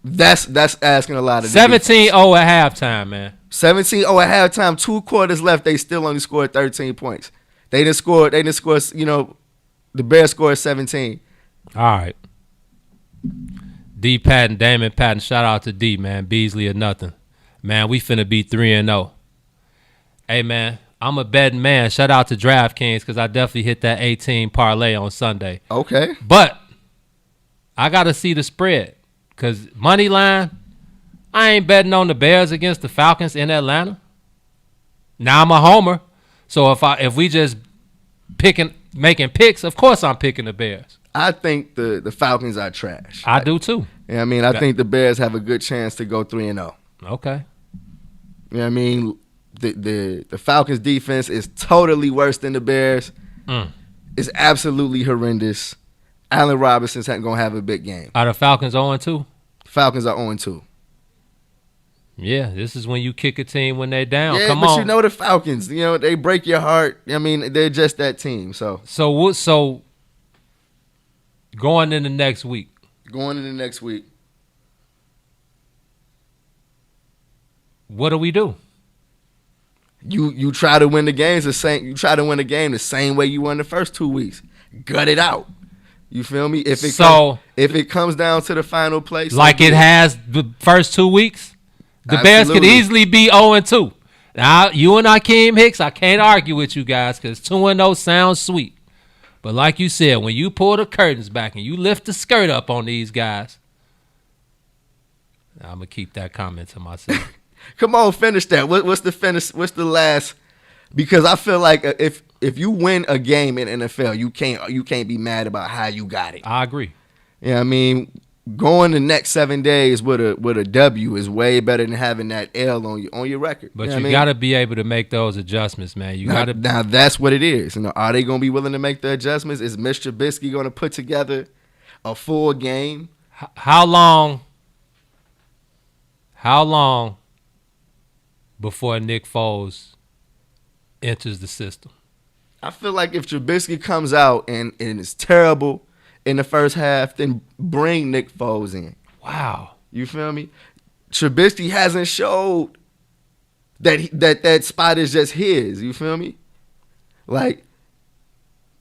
That's asking a lot of 17-0 at halftime, man. 17-0 at halftime. 2 quarters left. They still only scored 13 points. They didn't score. The Bears scored 17. All right. D Patton, Damon Patton. Shout out to D, man. Beasley or nothing. Man, we finna be 3-0. Hey, man, I'm a betting man. Shout out to DraftKings, because I definitely hit that 18 parlay on Sunday. Okay. But I got to see the spread, because money line, I ain't betting on the Bears against the Falcons in Atlanta. Now I'm a homer, so if we just making picks, of course I'm picking the Bears. I think the Falcons are trash. I do too. Yeah, I mean, I think the Bears have a good chance to go 3-0. Okay. You know what I mean? The Falcons defense is totally worse than the Bears. It's absolutely horrendous. Allen Robinson's going to have a big game. Are the Falcons 0-2? Falcons are 0-2. Yeah, this is when you kick a team when they're down. Yeah, Come but on. you know the Falcons, they break your heart. I mean, they're just that team. So going into next week. What do we do? You try to win the games the same. You try to win the game the same way you won the first 2 weeks. Gut it out. You feel me? If it comes down to the final play, like it has the first 2 weeks, the Bears could easily be 0-2. Now, you and Akeem Hicks, I can't argue with you guys, because 2-0 sounds sweet. But like you said, when you pull the curtains back and you lift the skirt up on these guys, I'm going to keep that comment to myself. Come on, finish that. What's the finish? What's the last? Because I feel like if you win a game in NFL, you can't be mad about how you got it. I agree. Yeah, I mean, going the next 7 days with a W is way better than having that L on your record. But you got to be able to make those adjustments, man. Now that's what it is. Are they going to be willing to make the adjustments? Is Mr. Trubisky going to put together a full game? How long before Nick Foles enters the system? I feel like if Trubisky comes out and is terrible in the first half, then bring Nick Foles in. Wow. You feel me? Trubisky hasn't showed that spot is just his. You feel me? Like,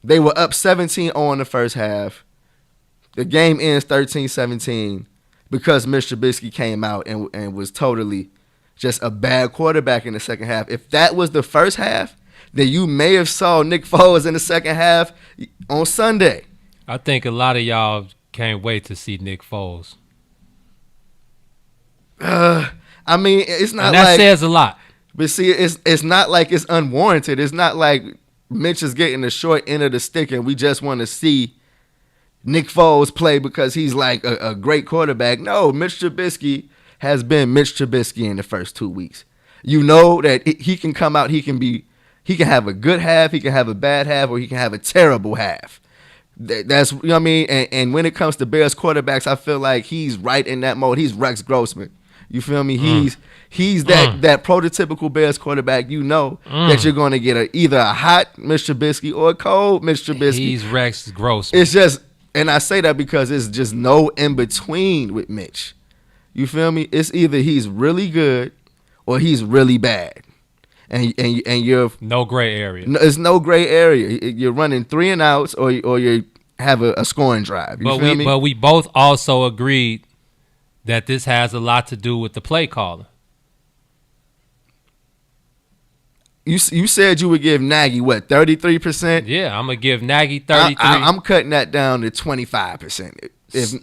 they were up 17-0 in the first half. The game ends 13-17 because Mr. Trubisky came out and was totally just a bad quarterback in the second half. If that was the first half, then you may have saw Nick Foles in the second half on Sunday. I think a lot of y'all can't wait to see Nick Foles. I mean, it's not and that like says a lot. But see, it's not like it's unwarranted. It's not like Mitch is getting the short end of the stick and we just want to see Nick Foles play because he's like a great quarterback. No, Mitch Trubisky has been Mitch Trubisky in the first 2 weeks. You know that he can come out, he can have a good half, he can have a bad half, or he can have a terrible half. That's, you know what I mean? And when it comes to Bears quarterbacks, I feel like he's right in that mode. He's Rex Grossman. You feel me? He's that prototypical Bears quarterback. You know that you're going to get either a hot Mitch Trubisky or a cold Mitch Trubisky. He's Rex Grossman. It's just, and I say that because it's just no in between with Mitch. You feel me? It's either he's really good or he's really bad. And you're no gray area. It's no gray area. You're running 3 and outs, or you have a scoring drive. You feel me? But we both also agreed that this has a lot to do with the play caller. You said you would give Nagy what, 33%? Yeah, I'm gonna give Nagy 33. I'm cutting that down to 25%.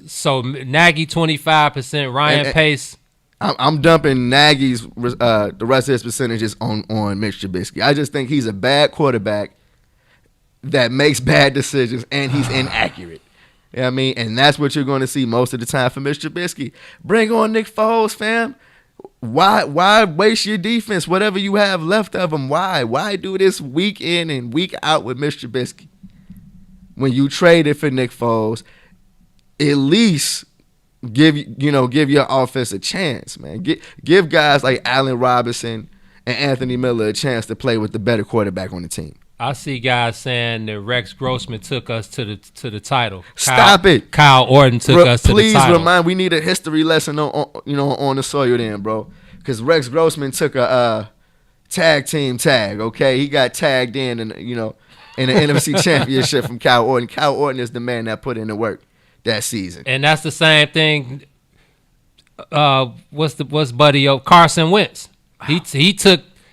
So Nagy 25%, Ryan Pace. I'm dumping Nagy's the rest of his percentages on Mitch Trubisky. I just think he's a bad quarterback that makes bad decisions and he's inaccurate. You know what I mean? And that's what you're going to see most of the time from Mitch Trubisky. Bring on Nick Foles, fam. Why waste your defense? Whatever you have left of them, why? Why do this week in and week out with Mitch Trubisky? When you traded for Nick Foles, at least give your offense a chance, man. Give guys like Allen Robinson and Anthony Miller a chance to play with the better quarterback on the team. I see guys saying that Rex Grossman took us to the title. Stop it. Kyle Orton took us to the title. Please remind. We need a history lesson on the soil then, bro. Because Rex Grossman took a tag team tag. Okay, he got tagged in the NFC Championship from Kyle Orton. Kyle Orton is the man that put in the work that season. And that's the same thing. What's buddy Carson Wentz?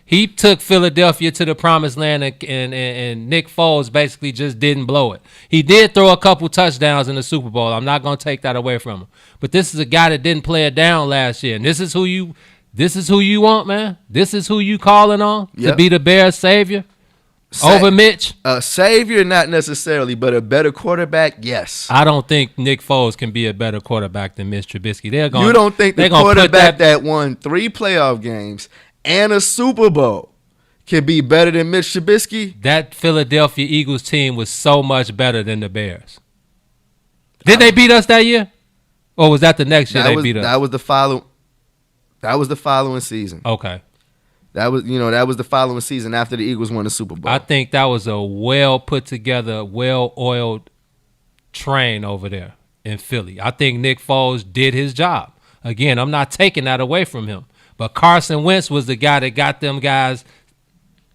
He took Philadelphia to the promised land, and Nick Foles basically just didn't blow it. He did throw a couple touchdowns in the Super Bowl. I'm not going to take that away from him. But this is a guy that didn't play it down last year, and this is who you want, man. This is who you calling on to be the Bears' savior over Mitch. A savior, not necessarily, but a better quarterback, yes. I don't think Nick Foles can be a better quarterback than Mitch Trubisky. You don't think the quarterback that won 3 playoff games and a Super Bowl can be better than Mitch Trubisky? That Philadelphia Eagles team was so much better than the Bears. Did they beat us that year? Or was that the next year they beat us? That was the following season. Okay. That was the following season after the Eagles won the Super Bowl. I think that was a well put together, well oiled train over there in Philly. I think Nick Foles did his job. Again, I'm not taking that away from him. But Carson Wentz was the guy that got them guys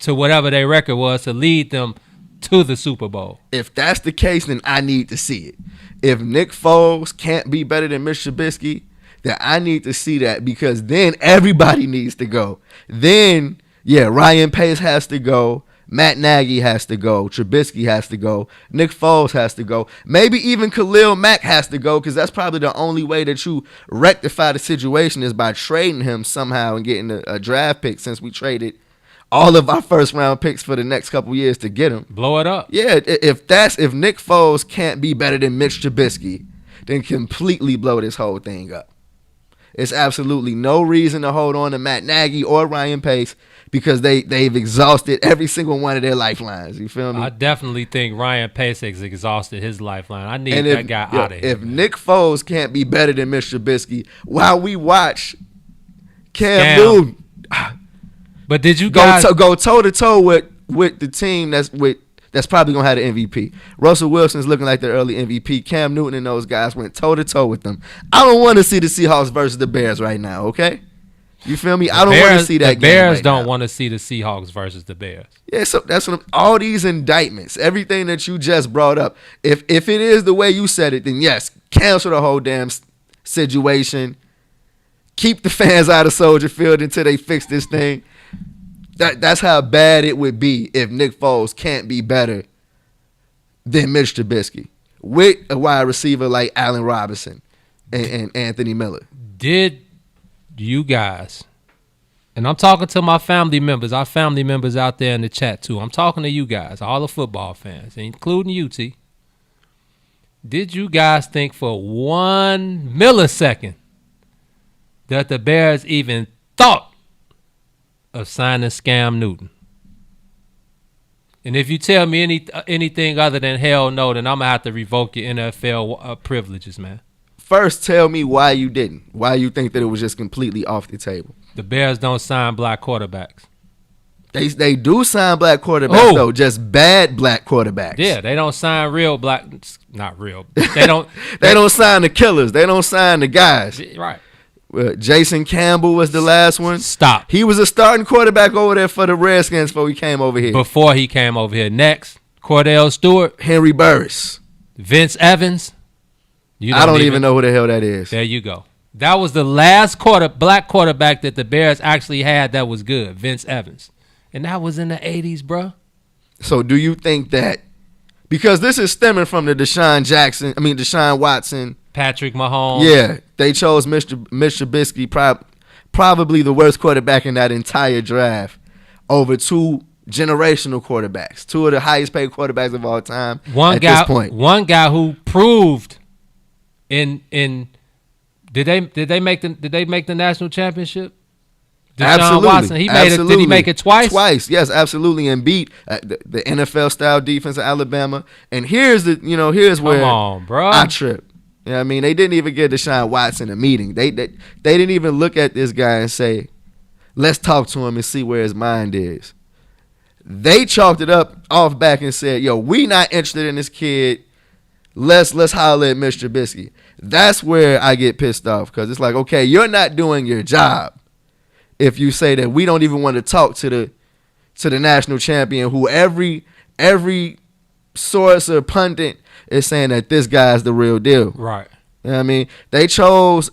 to whatever their record was to lead them to the Super Bowl. If that's the case, then I need to see it. If Nick Foles can't be better than Mitch Trubisky, then I need to see that, because then everybody needs to go. Then, Ryan Pace has to go. Matt Nagy has to go. Trubisky has to go. Nick Foles has to go. Maybe even Khalil Mack has to go, because that's probably the only way that you rectify the situation is by trading him somehow and getting a draft pick, since we traded all of our first-round picks for the next couple years to get him. Blow it up. Yeah, if Nick Foles can't be better than Mitch Trubisky, then completely blow this whole thing up. It's absolutely no reason to hold on to Matt Nagy or Ryan Pace, because they've exhausted every single one of their lifelines. You feel me? I definitely think Ryan Pace has exhausted his lifeline. I need that guy out of here. If Nick Foles can't be better than Mr. Trubisky, while we watch Cam Newton, but did you guys go toe to toe with the team that's with that's probably going to have the MVP. Russell Wilson's looking like the early MVP. Cam Newton and those guys went toe-to-toe with them. I don't want to see the Seahawks versus the Bears right now, okay? You feel me? I don't want to see that game. The Bears right don't now. want to see the Seahawks versus the Bears. Yeah, so that's what all these indictments, everything that you just brought up. If it is the way you said it, then yes, cancel the whole damn situation. Keep the fans out of Soldier Field until they fix this thing. That's how bad it would be if Nick Foles can't be better than Mitch Trubisky with a wide receiver like Allen Robinson and Anthony Miller. Did you guys, and I'm talking to my family members, our family members out there in the chat too. I'm talking to you guys, all the football fans, including you, T. Did you guys think for 1 millisecond that the Bears even thought of signing Scam Newton? And if you tell me anything other than hell no, then I'm going to have to revoke your NFL privileges, man. First, tell me why you didn't. Why you think that it was just completely off the table. The Bears don't sign black quarterbacks. They do sign black quarterbacks, though, just bad black quarterbacks. Yeah, they don't sign real black, not real. They don't they don't sign the killers. They don't sign the guys. Right. Jason Campbell was the last one. Stop. He was a starting quarterback over there for the Redskins before he came over here. Next, Cordell Stewart. Henry Burris. Vince Evans. I don't even know who the hell that is. There you go. That was the last black quarterback that the Bears actually had that was good, Vince Evans. And that was in the 80s, bro. So do you think that, because this is stemming from the Deshaun Watson, Patrick Mahomes. Yeah, they chose Mr. Trubisky, probably the worst quarterback in that entire draft, over two generational quarterbacks, two of the highest paid quarterbacks of all time this point. One guy who proved in did they make the national championship? Deshaun Absolutely. Watson, did he make it twice? Twice, yes, absolutely, and beat the NFL style defense of Alabama. And here's where I trip. You know what I mean? They didn't even give Deshaun Watson a meeting. They didn't even look at this guy and say, let's talk to him and see where his mind is. They chalked it up off back and said, yo, we not interested in this kid. Let's holler at Mr. Trubisky. That's where I get pissed off, because it's like, okay, you're not doing your job if you say that we don't even want to talk to the national champion, who every source or pundit is saying that this guy's the real deal. Right. You know what I mean? They chose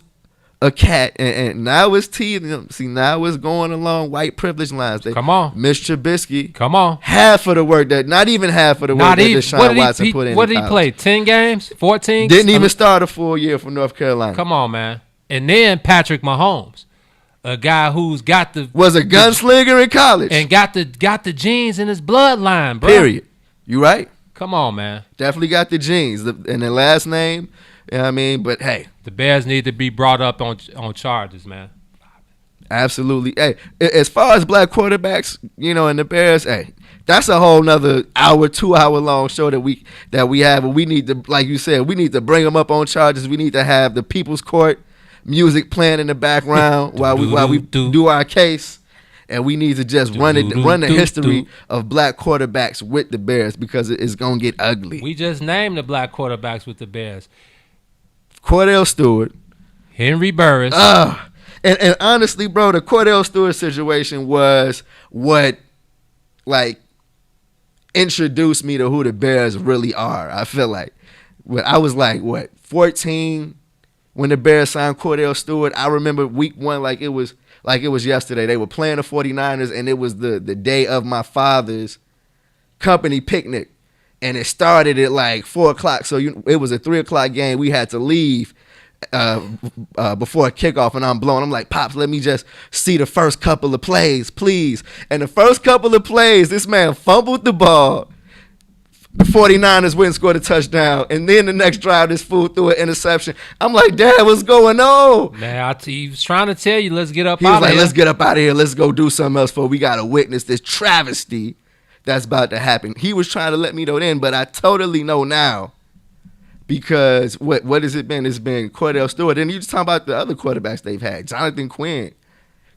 a cat, and now it's teasing. See, now it's going along white privilege lines. Come on. Mr. Trubisky. Come on. Half of the work not even half of the work that Deshaun Watson put in. What did he play? 10 games? 14? Didn't even start a full year for North Carolina. Come on, man. And then Patrick Mahomes, a guy who's was a gunslinger in college and got the genes in his bloodline, bro. Period. You right? Come on, man. Definitely got the genes and the last name. You know what I mean? But hey, the Bears need to be brought up on charges, man. Absolutely. Hey, as far as black quarterbacks, and the Bears, hey, that's a whole nother 2-hour long show that we have. And we need to, like you said, we need to bring them up on charges. We need to have the People's Court music playing in the background while we do our case. And we need to just run the history of black quarterbacks with the Bears, because it's going to get ugly. We just named the black quarterbacks with the Bears. Cordell Stewart. Henry Burris. And honestly, bro, the Cordell Stewart situation was what, introduced me to who the Bears really are. I feel like. I was 14 when the Bears signed Cordell Stewart. I remember week 1 like it was yesterday. They were playing the 49ers, and it was the day of my father's company picnic. And it started at 4 o'clock. So it was a 3 o'clock game. We had to leave before kickoff, and I'm blown. I'm like, Pops, let me just see the first couple of plays, please. And the first couple of plays, this man fumbled the ball. The 49ers went and scored a touchdown. And then the next drive, this fool threw an interception. I'm like, Dad, what's going on? Man, he was trying to tell you, let's get up out of here. He was like, let's get up out of here. Let's go do something else before we got to witness this travesty that's about to happen. He was trying to let me know then, but I totally know now, because what has it been? It's been Cordell Stewart. And you just talking about the other quarterbacks they've had. Jonathan Quinn,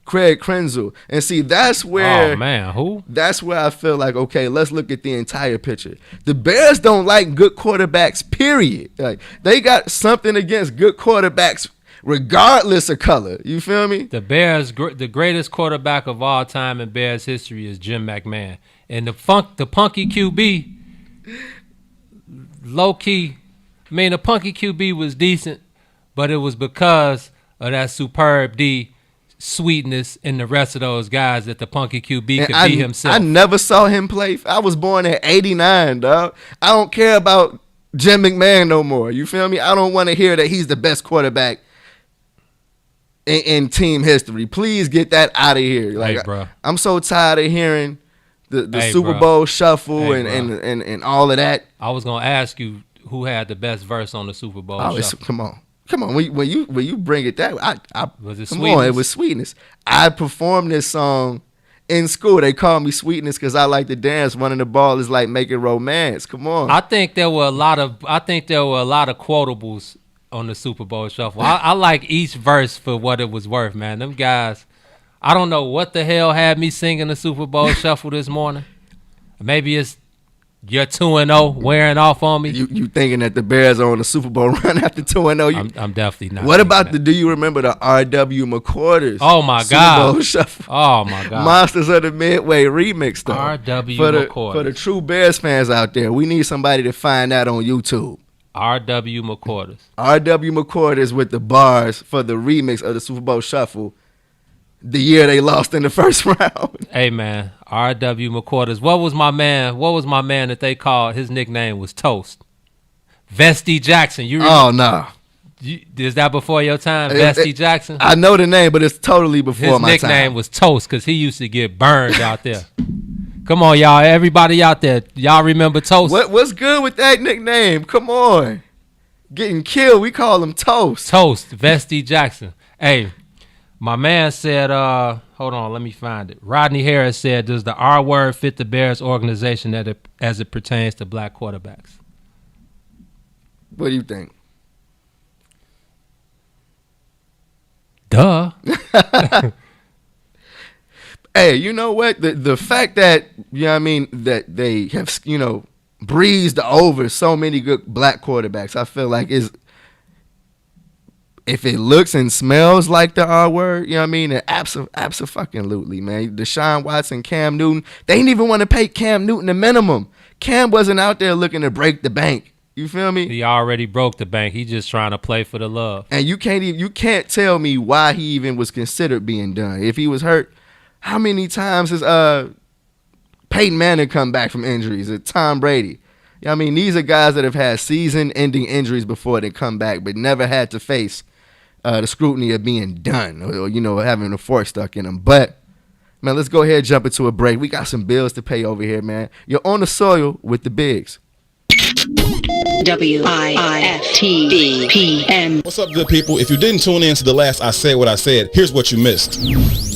Craig Krenzel. And see, that's where... Oh, man, who? That's where I feel like, okay, let's look at the entire picture. The Bears don't like good quarterbacks, period. Like, they got something against good quarterbacks regardless of color. You feel me? The Bears, the greatest quarterback of all time in Bears history is Jim McMahon. And the punky QB, low-key, I mean, the punky QB was decent, but it was because of that superb D sweetness in the rest of those guys that the punky QB could be himself. I never saw him play. I was born in 89, dog. I don't care about Jim McMahon no more. You feel me? I don't want to hear that he's the best quarterback in team history. Please get that out of here. Like, hey, bro. I'm so tired of hearing the Hey, Super bro. Bowl shuffle Hey, and all of that. I was gonna ask you who had the best verse on the Super Bowl. shuffle. Come on. When you bring it that way, Was it come Sweetness? on, it was Sweetness. I performed this song in school. They called me Sweetness because I like to dance. Running the ball is like making romance. Come on. I think there were a lot of quotables on the Super Bowl shuffle. I like each verse for what it was worth, man. Them guys, I don't know what the hell had me singing the Super Bowl shuffle this morning. Maybe it's your 2-0 wearing off on me. You thinking that the Bears are on the Super Bowl run after 2-0? I'm definitely not. What about do you remember the R.W. McQuarters? Oh my Super God. Bowl shuffle? Oh my God. Monsters of the Midway remix though. R.W. For McQuarters. the true Bears fans out there, we need somebody to find that on YouTube. R.W. McQuarters. R.W. McQuarters with the bars for the remix of the Super Bowl shuffle. The year they lost in the first round. Hey man, R.W. McQuarters. What was my man that they called? His nickname was Toast. Vesty Jackson. You remember? Oh no. Is that before your time, Vesty Jackson? I know the name, but it's totally before my time. His nickname was Toast because he used to get burned out there. Come on, y'all. Everybody out there, y'all remember Toast? What's good with that nickname? Come on. Getting killed, we call him Toast. Toast, Vesty Jackson. Hey, my man said, hold on, let me find it. Rodney Harris said, does the R word fit the Bears organization as it pertains to black quarterbacks? What do you think? Duh. Hey, you know what? The fact that, you know what I mean, that they have, you know, breezed over so many good black quarterbacks, I feel like is, if it looks and smells like the R word, you know what I mean, abso-fucking-lutely, man. Deshaun Watson, Cam Newton, they didn't even want to pay Cam Newton the minimum. Cam wasn't out there looking to break the bank. You feel me? He already broke the bank. He's just trying to play for the love. And you can't tell me why he even was considered being done. If he was hurt, how many times has Peyton Manning come back from injuries? Or Tom Brady? I mean, these are guys that have had season-ending injuries before they come back, but never had to face the scrutiny of being done or, you know, having a fork stuck in them. But, man, let's go ahead and jump into a break. We got some bills to pay over here, man. You're on the soil with the bigs. WIIFTBPM. What's up, good people? If you didn't tune in to the last I Said What I Said, here's what you missed.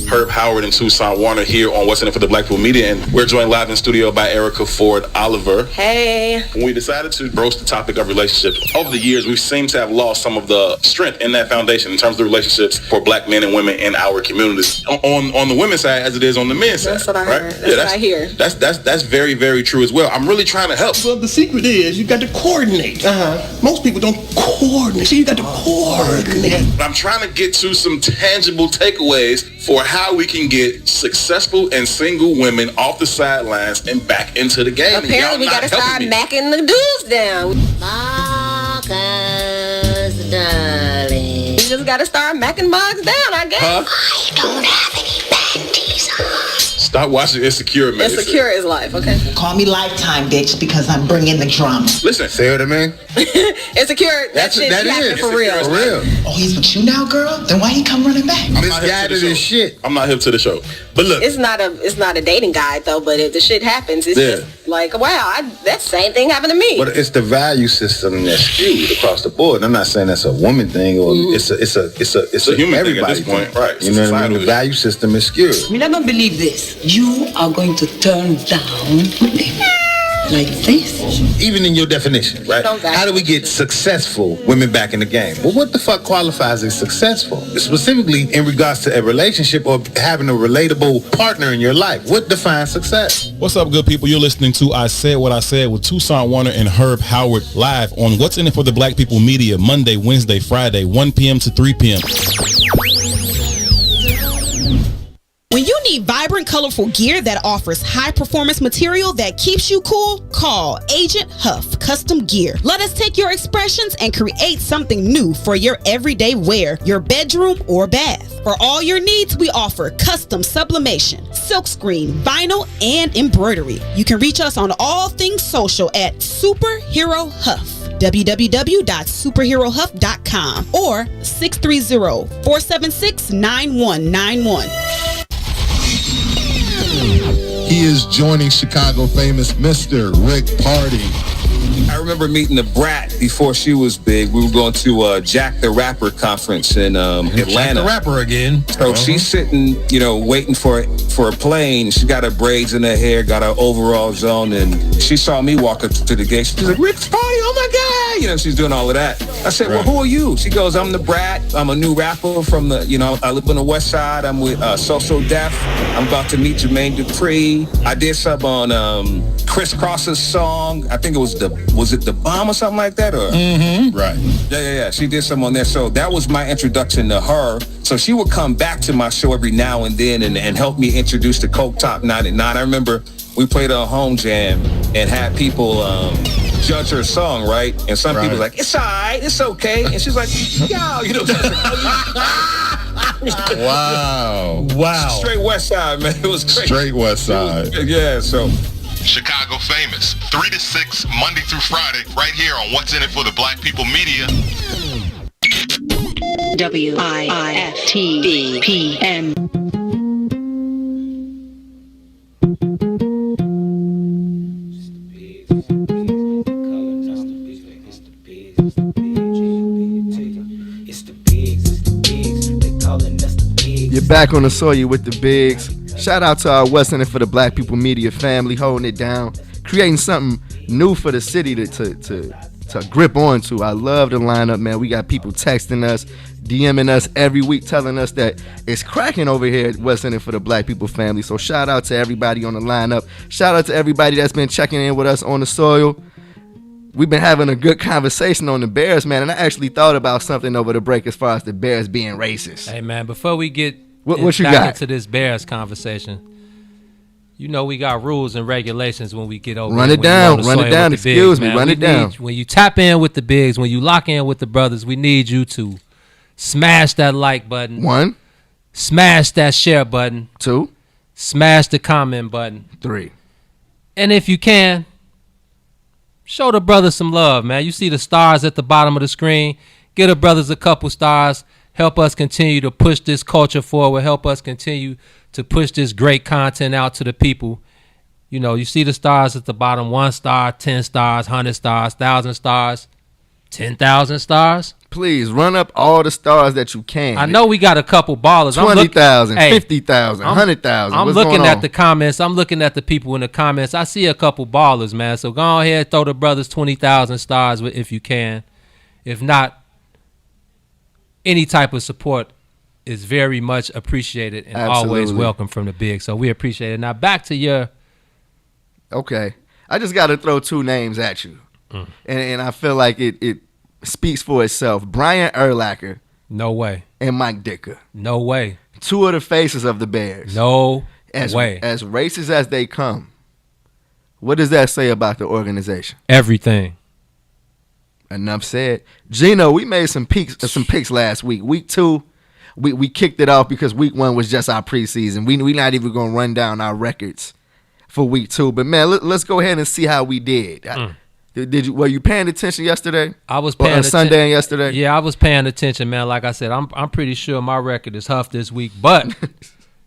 Herb Howard and Tucson Warner here on What's in It for the Black People Media, and we're joined live in studio by Erica Ford Oliver. Hey. When we decided to broach the topic of relationships, over the years we seem to have lost some of the strength in that foundation in terms of the relationships for black men and women in our communities. On the women's side as it is on the men's side. That's what I right? heard. That's what I hear. That's very, very true as well. I'm really trying to help. Well, the secret is you got to coordinate. Most people don't coordinate. So you got to coordinate. I'm trying to get to some tangible takeaways for how we can get successful and single women off the sidelines and back into the game. Apparently, we got to start macking the dudes down. Marcus, darling. You just got to start macking mugs down, I guess. Huh? I don't have any panties on. Stop watching Insecure, man. Insecure is life, okay? Call me Lifetime, bitch, because I'm bringing the drama. Listen. Say what I mean? Insecure, that shit happened for real. For real. Oh, he's with you now, girl? Then why he come running back? I'm not hip to this shit. I'm not hip to the show. But look. It's not a dating guide, though, but if the shit happens, it's just like, wow, that same thing happened to me. But it's the value system that's skewed across the board. I'm not saying that's a woman thing or it's a human everybody thing at this point. Right. You know what I mean? The value system is skewed. I mean, I don't believe this. You are going to turn down like this. Even in your definition, right? How do we get successful women back in the game? Well, what the fuck qualifies as successful? Specifically in regards to a relationship or having a relatable partner in your life. What defines success? What's up, good people? You're listening to I Said What I Said with Toussaint Warner and Herb Howard live on What's In It for the Black People Media, Monday, Wednesday, Friday, 1 p.m. to 3 p.m. When you need vibrant, colorful gear that offers high-performance material that keeps you cool, call Agent Huff Custom Gear. Let us take your expressions and create something new for your everyday wear, your bedroom, or bath. For all your needs, we offer custom sublimation, silkscreen, vinyl, and embroidery. You can reach us on all things social at Superhero Huff. www.superherohuff.com or 630-476-9191. He is joining Chicago famous Mr. Rick Party. I remember meeting the Brat before she was big. We were going to Jack the Rapper conference in Atlanta. Jack the Rapper again. So she's sitting, waiting for a plane. She got her braids in her hair, got her overalls on, and she saw me walk up to the gate. She's like, Rick's Party, oh my God! She's doing all of that. I said, well, who are you? She goes, I'm the Brat. I'm a new rapper from the, I live on the West Side. I'm with Social Def. I'm about to meet Jermaine Dupri. I did some on Chris Cross's song. I think it was it The Bomb or something like that? Or Right. Yeah. She did some on there. So that was my introduction to her. So she would come back to my show every now and then and help me introduce the Coke Top 99. I remember we played a home jam and had people judge her song, right? And some people like, it's all right, it's okay. And she's like, yo, Wow. Straight West Side, man. It was crazy. Straight West Side. Yeah, so. Chicago famous, 3 to 6, Monday through Friday, right here on What's In It for the Black People Media. WIIFTV-PM. You're back on the soil with the bigs. Shout out to our What's In It for the Black People Media family, holding it down, creating something new for the city to grip onto. I love the lineup, man. We got people texting us, DMing us every week, telling us that it's cracking over here at What's In It for the Black People family. So shout out to everybody on the lineup. Shout out to everybody that's been checking in with us on the soil. We've been having a good conversation on the Bears, man, and I actually thought about something over the break as far as the Bears being racist. Hey, man, before we get what you back got into this Bears conversation, we got rules and regulations when we get over. Run it down. Excuse me. Run it down. When you tap in with the bigs, when you lock in with the brothers, we need you to smash that like button. 1. Smash that share button. 2. Smash the comment button. 3. And if you can, show the brothers some love, man. You see the stars at the bottom of the screen. Give the brothers a couple stars. Help us continue to push this culture forward. Help us continue to push this great content out to the people. You see the stars at the bottom. 1 star, 10 stars, 100 stars, 1,000 stars, 10,000 stars. Please run up all the stars that you can. I know we got a couple ballers. 20,000, 50,000, 100,000. I'm looking at the comments. I'm looking at the people in the comments. I see a couple ballers, man. So go ahead, throw the brothers 20,000 stars if you can. If not, any type of support is very much appreciated and always welcome from the big. So we appreciate it. Now back to your. Okay. I just got to throw 2 names at you. And I feel like it speaks for itself. Brian Urlacher. No way. And Mike Dicker. No way. 2 of the faces of the Bears. No way. As racist as they come, what does that say about the organization? Everything. Enough said. Gino, we made some picks last week. Week 2, we kicked it off because week 1 was just our preseason. We not even going to run down our records for week 2. But, man, let's go ahead and see how we did. Were you paying attention yesterday? I was paying attention. Sunday and yesterday? Yeah, I was paying attention, man. Like I said, I'm pretty sure my record is Huff this week. But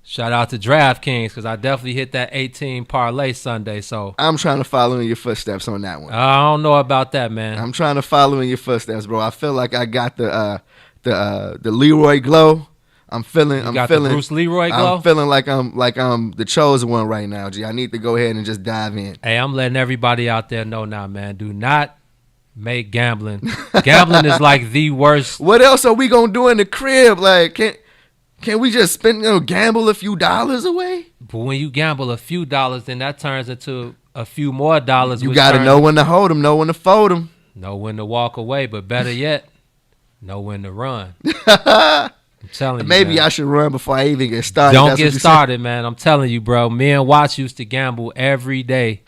shout out to DraftKings because I definitely hit that 18 parlay Sunday. So I'm trying to follow in your footsteps on that one. I don't know about that, man. I'm trying to follow in your footsteps, bro. I feel like I got the Leroy Glow I'm feeling. The Bruce Leroy glow? I'm feeling like I'm the chosen one right now, G. I need to go ahead and just dive in. Hey, I'm letting everybody out there know now, man. Do not make gambling. Gambling is like the worst. What else are we gonna do in the crib? Like, can we just gamble a few dollars away? But when you gamble a few dollars, then that turns into a few more dollars. You got to know when to hold them, know when to fold them. Know when to walk away, but better yet, know when to run. I'm telling you, maybe man. I should run before I even get started. Don't get started, man. I'm telling you, bro. Me and Watts used to gamble every day.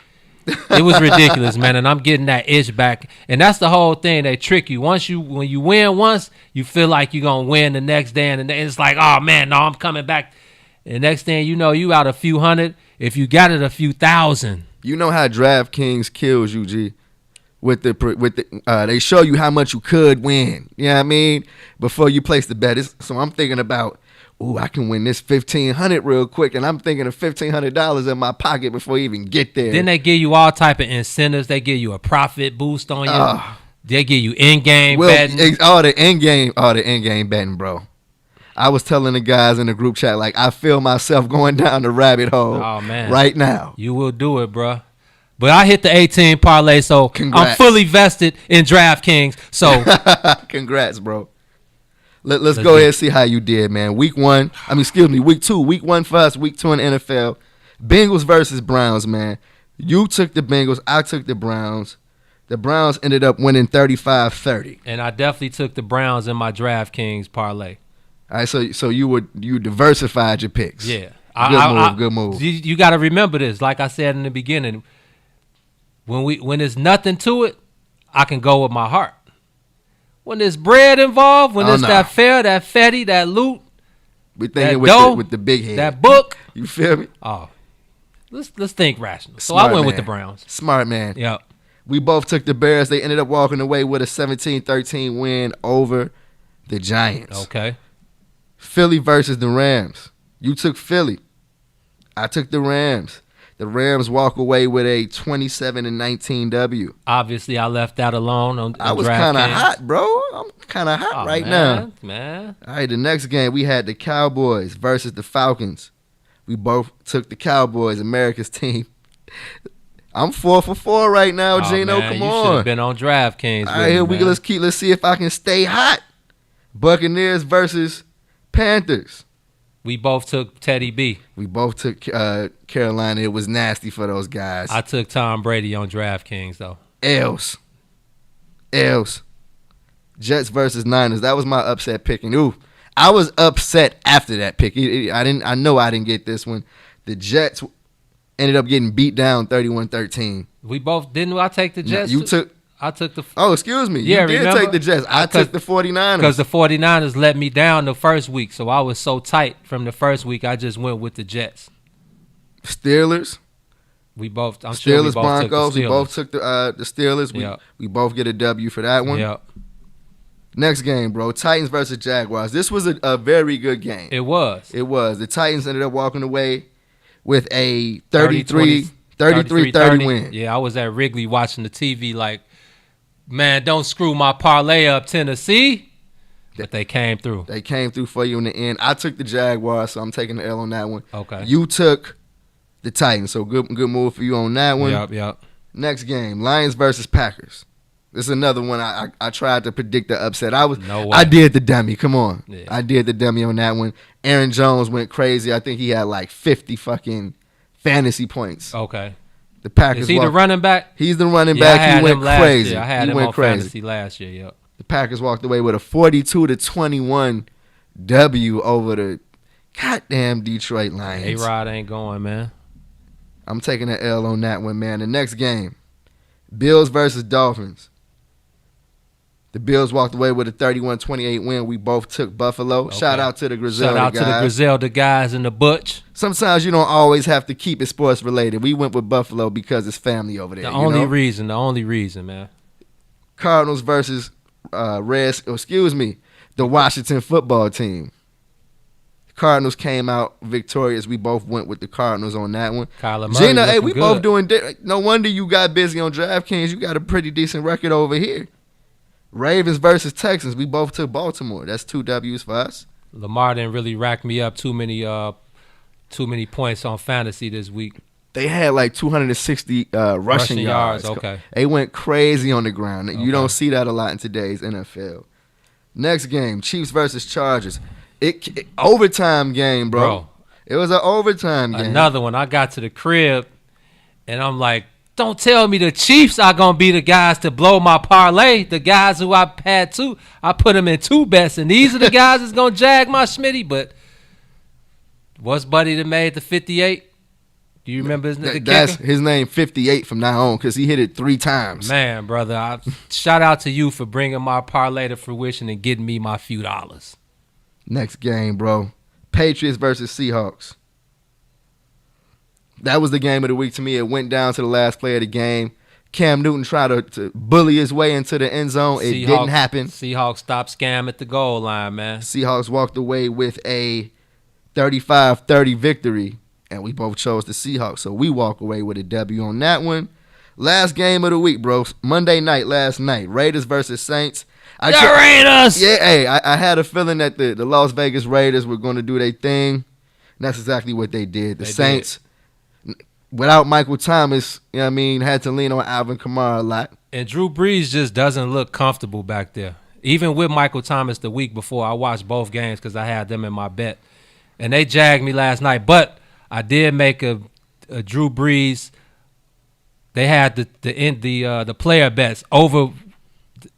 It was ridiculous, man, and I'm getting that itch back. And that's the whole thing. They trick you. When you win once, you feel like you're going to win the next day, and it's like, oh, man, no, I'm coming back. And the next thing you know, you out a few hundred. If you got it, a few thousand. You know how DraftKings kills you, G? With the they show you how much you could win. You know what I mean? Before you place the bet. So I'm thinking about, I can win this $1,500 real quick, and I'm thinking of $1,500 in my pocket before you even get there. Then they give you all type of incentives. They give you a profit boost on you. They give you in-game betting. All the in-game betting, bro. I was telling the guys in the group chat, like, I feel myself going down the rabbit hole right now. You will do it, bro. But I hit the 18 parlay, so Congrats. I'm fully vested in DraftKings. So congrats, bro. Let's go ahead and see how you did, man. Week 2. Week 1 for us, week 2 in the NFL. Bengals versus Browns, man. You took the Bengals, I took the Browns. The Browns ended up winning 35-30. And I definitely took the Browns in my DraftKings parlay. All right, so you diversified your picks. Yeah. Good move. You got to remember this. Like I said in the beginning, when there's nothing to it, I can go with my heart. When there's bread involved, when there's that fair, that fatty, that loot, we're thinking with the big head. That book. You feel me? Oh, let's think rational. So Smart I went man. with the Browns. Smart man. Yep. We both took the Bears. They ended up walking away with a 17-13 win over the Giants. Okay. Philly versus the Rams. You took Philly. I took the Rams. The Rams walk away with a 27-19 W. Obviously, I left that alone. I was kind of hot, bro. I'm kind of hot now. Man. All right, the next game, we had the Cowboys versus the Falcons. We both took the Cowboys, America's team. I'm 4 for 4 right now, Gino. Man, come you on. should have been on DraftKings. All right, here let's see if I can stay hot. Buccaneers versus Panthers. We both took Teddy B. We both took Carolina. It was nasty for those guys. I took Tom Brady on DraftKings, though. L's. Jets versus Niners. That was my upset picking. Ooh, I was upset after that pick. I know I didn't get this one. The Jets ended up getting beat down 31-13. We both didn't. I take the Jets. No, I took the. Oh, excuse me. Yeah, you did remember? take the Jets. I took the 49ers. Because the 49ers let me down the first week, so I was so tight from the first week. I just went with the Jets. Steelers. We both. I'm Steelers, sure we both Broncos. took the Steelers. We both took the Steelers. We both get a W for that one. Yep. Next game, bro. Titans versus Jaguars. This was a very good game. It was. The Titans ended up walking away with a 33-30 win. Yeah, I was at Wrigley watching the TV like, man, don't screw my parlay up, Tennessee. But they came through. They came through for you in the end. I took the Jaguars, so I'm taking the L on that one. Okay. You took the Titans, so good move for you on that one. Yep. Next game, Lions versus Packers. This is another one I tried to predict the upset. I did the dummy. Come on. Yeah. I did the dummy on that one. Aaron Jones went crazy. I think he had like 50 fucking fantasy points. Okay. The Packers. Is he the running back? He's the running back. He went crazy. I had him on fantasy last year. Yep. The Packers walked away with a 42-21 W over the goddamn Detroit Lions. A-Rod ain't going, man. I'm taking an L on that one, man. The next game, Bills versus Dolphins. The Bills walked away with a 31-28 win. We both took Buffalo. Okay. Shout out to the Griselda guys. Shout out to the Griselda guys and the Butch. Sometimes you don't always have to keep it sports related. We went with Buffalo because it's family over there. The only reason, man. Cardinals versus the Washington football team. Cardinals came out victorious. We both went with the Cardinals on that one. Kyler Murray Gina, hey, we good. both doing. No wonder you got busy on DraftKings. You got a pretty decent record over here. Ravens versus Texans. We both took Baltimore. That's 2 W's for us. Lamar didn't really rack me up too many points on fantasy this week. They had like 260 rushing yards. Okay. They went crazy on the ground. You don't see that a lot in today's NFL. Next game, Chiefs versus Chargers. Overtime game, bro. It was an overtime game. Another one. I got to the crib, and I'm like, don't tell me the Chiefs are going to be the guys to blow my parlay. The guys who I had two, I put them in 2 bets, and these are the guys that's going to jag my Schmitty. But what's Buddy that made the 58? Do you remember That's his name, 58 from now on, because he hit it 3 times. Man, brother, shout out to you for bringing my parlay to fruition and getting me my few dollars. Next game, bro. Patriots versus Seahawks. That was the game of the week to me. It went down to the last play of the game. Cam Newton tried to bully his way into the end zone. It didn't happen. Seahawks stopped scam at the goal line, man. Seahawks walked away with a 35-30 victory. And we both chose the Seahawks, so we walk away with a W on that one. Last game of the week, bro. Monday night, last night. Raiders versus Saints. Raiders! Yeah, hey, I had a feeling that the Las Vegas Raiders were going to do their thing. And that's exactly what they did. The Saints, without Michael Thomas, you know what I mean, had to lean on Alvin Kamara a lot. And Drew Brees just doesn't look comfortable back there. Even with Michael Thomas the week before, I watched both games because I had them in my bet. And they jagged me last night, but I did make a Drew Brees. They had the player bets over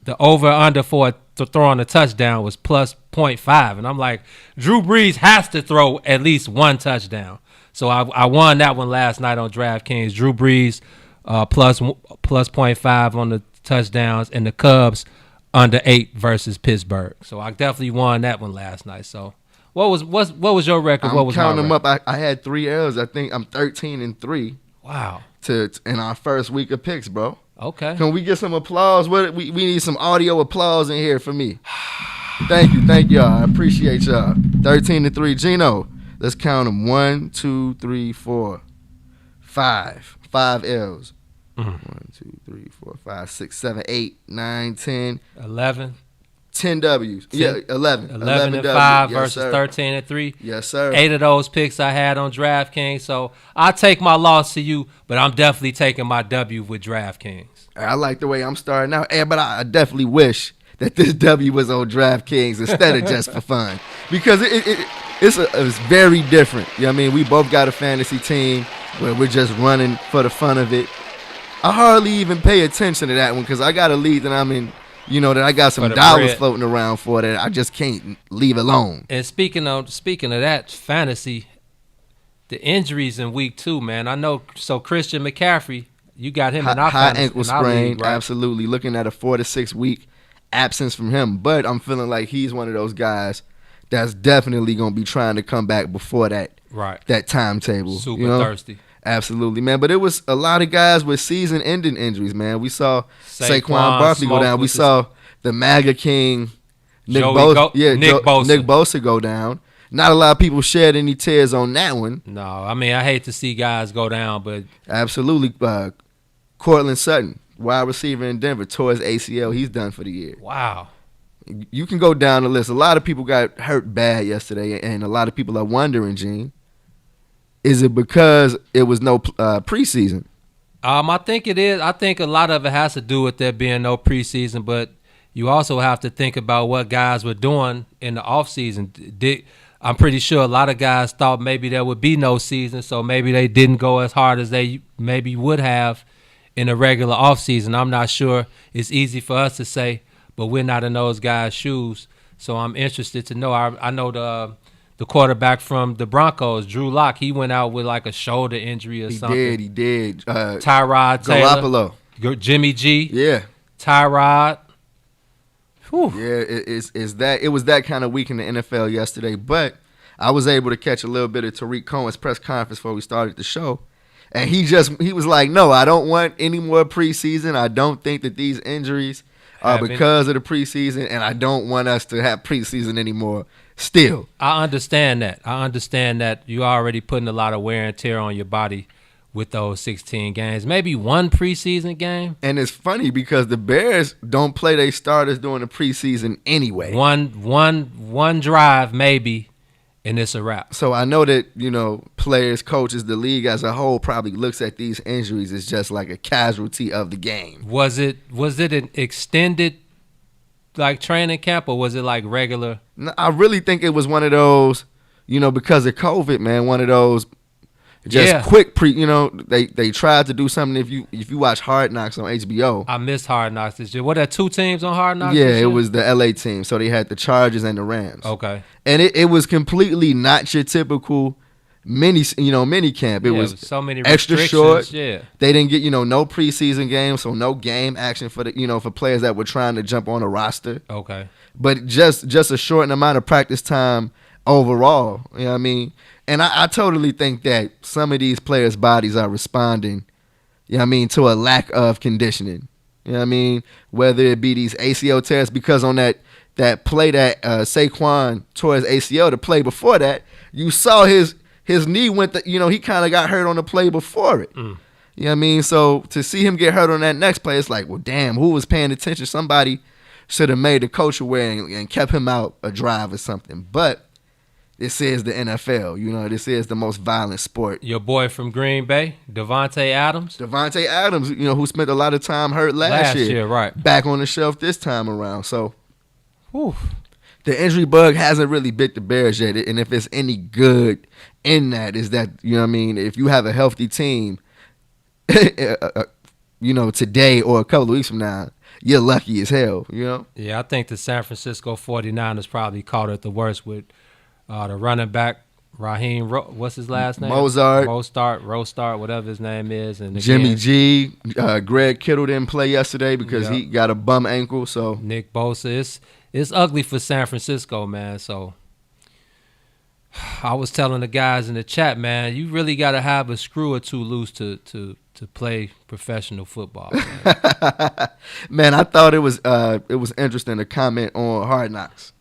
the over under for to throw on a touchdown was plus 0.5, and I'm like, Drew Brees has to throw at least 1 touchdown. So I won that one last night on DraftKings. Drew Brees plus 0.5 on the touchdowns, and the Cubs under 8 versus Pittsburgh. So I definitely won that one last night. So. What was your record? What was my record? Counting them up. I had 3 L's. I think I'm 13-3. Wow. In our first week of picks, bro. Okay. Can we get some applause? We need some audio applause in here for me. Thank y'all. I appreciate y'all. 13-3. Gino, let's count them. 1, 2, 3, 4, 5. 5 L's. 1, 2, 3, 4, 5, 6, 7, 8, 9, 10, 11. 10 W's. 10, yeah, 11. 11 and 5 yes, versus sir. 13 and 3. Yes, sir. 8 of those picks I had on DraftKings. So I'll take my loss to you, but I'm definitely taking my W with DraftKings. I like the way I'm starting out, but I definitely wish that this W was on DraftKings instead of just for fun, because it's very different. You know what I mean? We both got a fantasy team where we're just running for the fun of it. I hardly even pay attention to that one because I got a lead that I'm in. You know that I got some dollars floating around for that I just can't leave alone. And speaking of that fantasy, the injuries in week 2, man. I know. So Christian McCaffrey, you got him in our high fantasy, ankle sprain, right? Absolutely. Looking at a 4 to 6 week absence from him, but I'm feeling like he's one of those guys that's definitely gonna be trying to come back before that timetable. Super thirsty. Absolutely, man. But it was a lot of guys with season-ending injuries, man. We saw Saquon Barkley go down. We saw the MAGA King, Nick Bosa go down. Not a lot of people shed any tears on that one. No, I mean, I hate to see guys go down, but absolutely. Cortland Sutton, wide receiver in Denver, tore his ACL. He's done for the year. Wow. You can go down the list. A lot of people got hurt bad yesterday, and a lot of people are wondering, Gene, is it because it was no preseason? I think it is. I think a lot of it has to do with there being no preseason, but you also have to think about what guys were doing in the offseason. I'm pretty sure a lot of guys thought maybe there would be no season, so maybe they didn't go as hard as they maybe would have in a regular offseason. I'm not sure. It's easy for us to say, but we're not in those guys' shoes. So I'm interested to know. I know the quarterback from the Broncos, Drew Lock, he went out with like a shoulder injury or something. He did. Tyrod Taylor. Garoppolo. Jimmy G. Yeah. Tyrod. Whew. Yeah, it was that kind of week in the NFL yesterday, but I was able to catch a little bit of Tariq Cohen's press conference before we started the show. And he was like, no, I don't want any more preseason. I don't think that these injuries are because of the preseason, and I don't want us to have preseason anymore. Still, I understand that. You're already putting a lot of wear and tear on your body with those 16 games. Maybe one preseason game. And it's funny because the Bears don't play their starters during the preseason anyway. One drive maybe, and it's a wrap. So I know that, players, coaches, the league as a whole probably looks at these injuries as just like a casualty of the game. Was it an extended like training camp, or was it like regular? No, I really think it was one of those, because of COVID, man, one of those just quick they tried to do something. If you watch Hard Knocks on HBO. I missed Hard Knocks this year. What, there 2 teams on Hard Knocks? Yeah, this year? It was the LA team. So they had the Chargers and the Rams. Okay. And it was completely not your typical mini camp. It was so many extra short. Yeah. They didn't get, no preseason games, so no game action for the for players that were trying to jump on a roster. Okay. But just a short amount of practice time overall. You know what I mean? And I totally think that some of these players' bodies are responding, to a lack of conditioning. You know what I mean? Whether it be these ACL tears, because on that play that Saquon tore his ACL, the play before that, you saw his knee went, he kind of got hurt on the play before it. You know what I mean? So to see him get hurt on that next play, it's like, well, damn, who was paying attention? Somebody should have made the coach aware and kept him out a drive or something. But this is the NFL. This is the most violent sport. Your boy from Green Bay, Devontae Adams, who spent a lot of time hurt last year, right? Back on the shelf this time around. So, the injury bug hasn't really bit the Bears yet. And if it's any good in that, is that, if you have a healthy team, today or a couple of weeks from now, you're lucky as hell, Yeah, I think the San Francisco 49ers probably caught it the worst with the running back, Raheem, what's his last name? Mostart, whatever his name is. And Jimmy G, Greg Kittle didn't play yesterday because he got a bum ankle. So Nick Bosa, it's ugly for San Francisco, man. So I was telling the guys in the chat, man, you really got to have a screw or two loose to play professional football. Man, man, I thought it was interesting to comment on Hard Knocks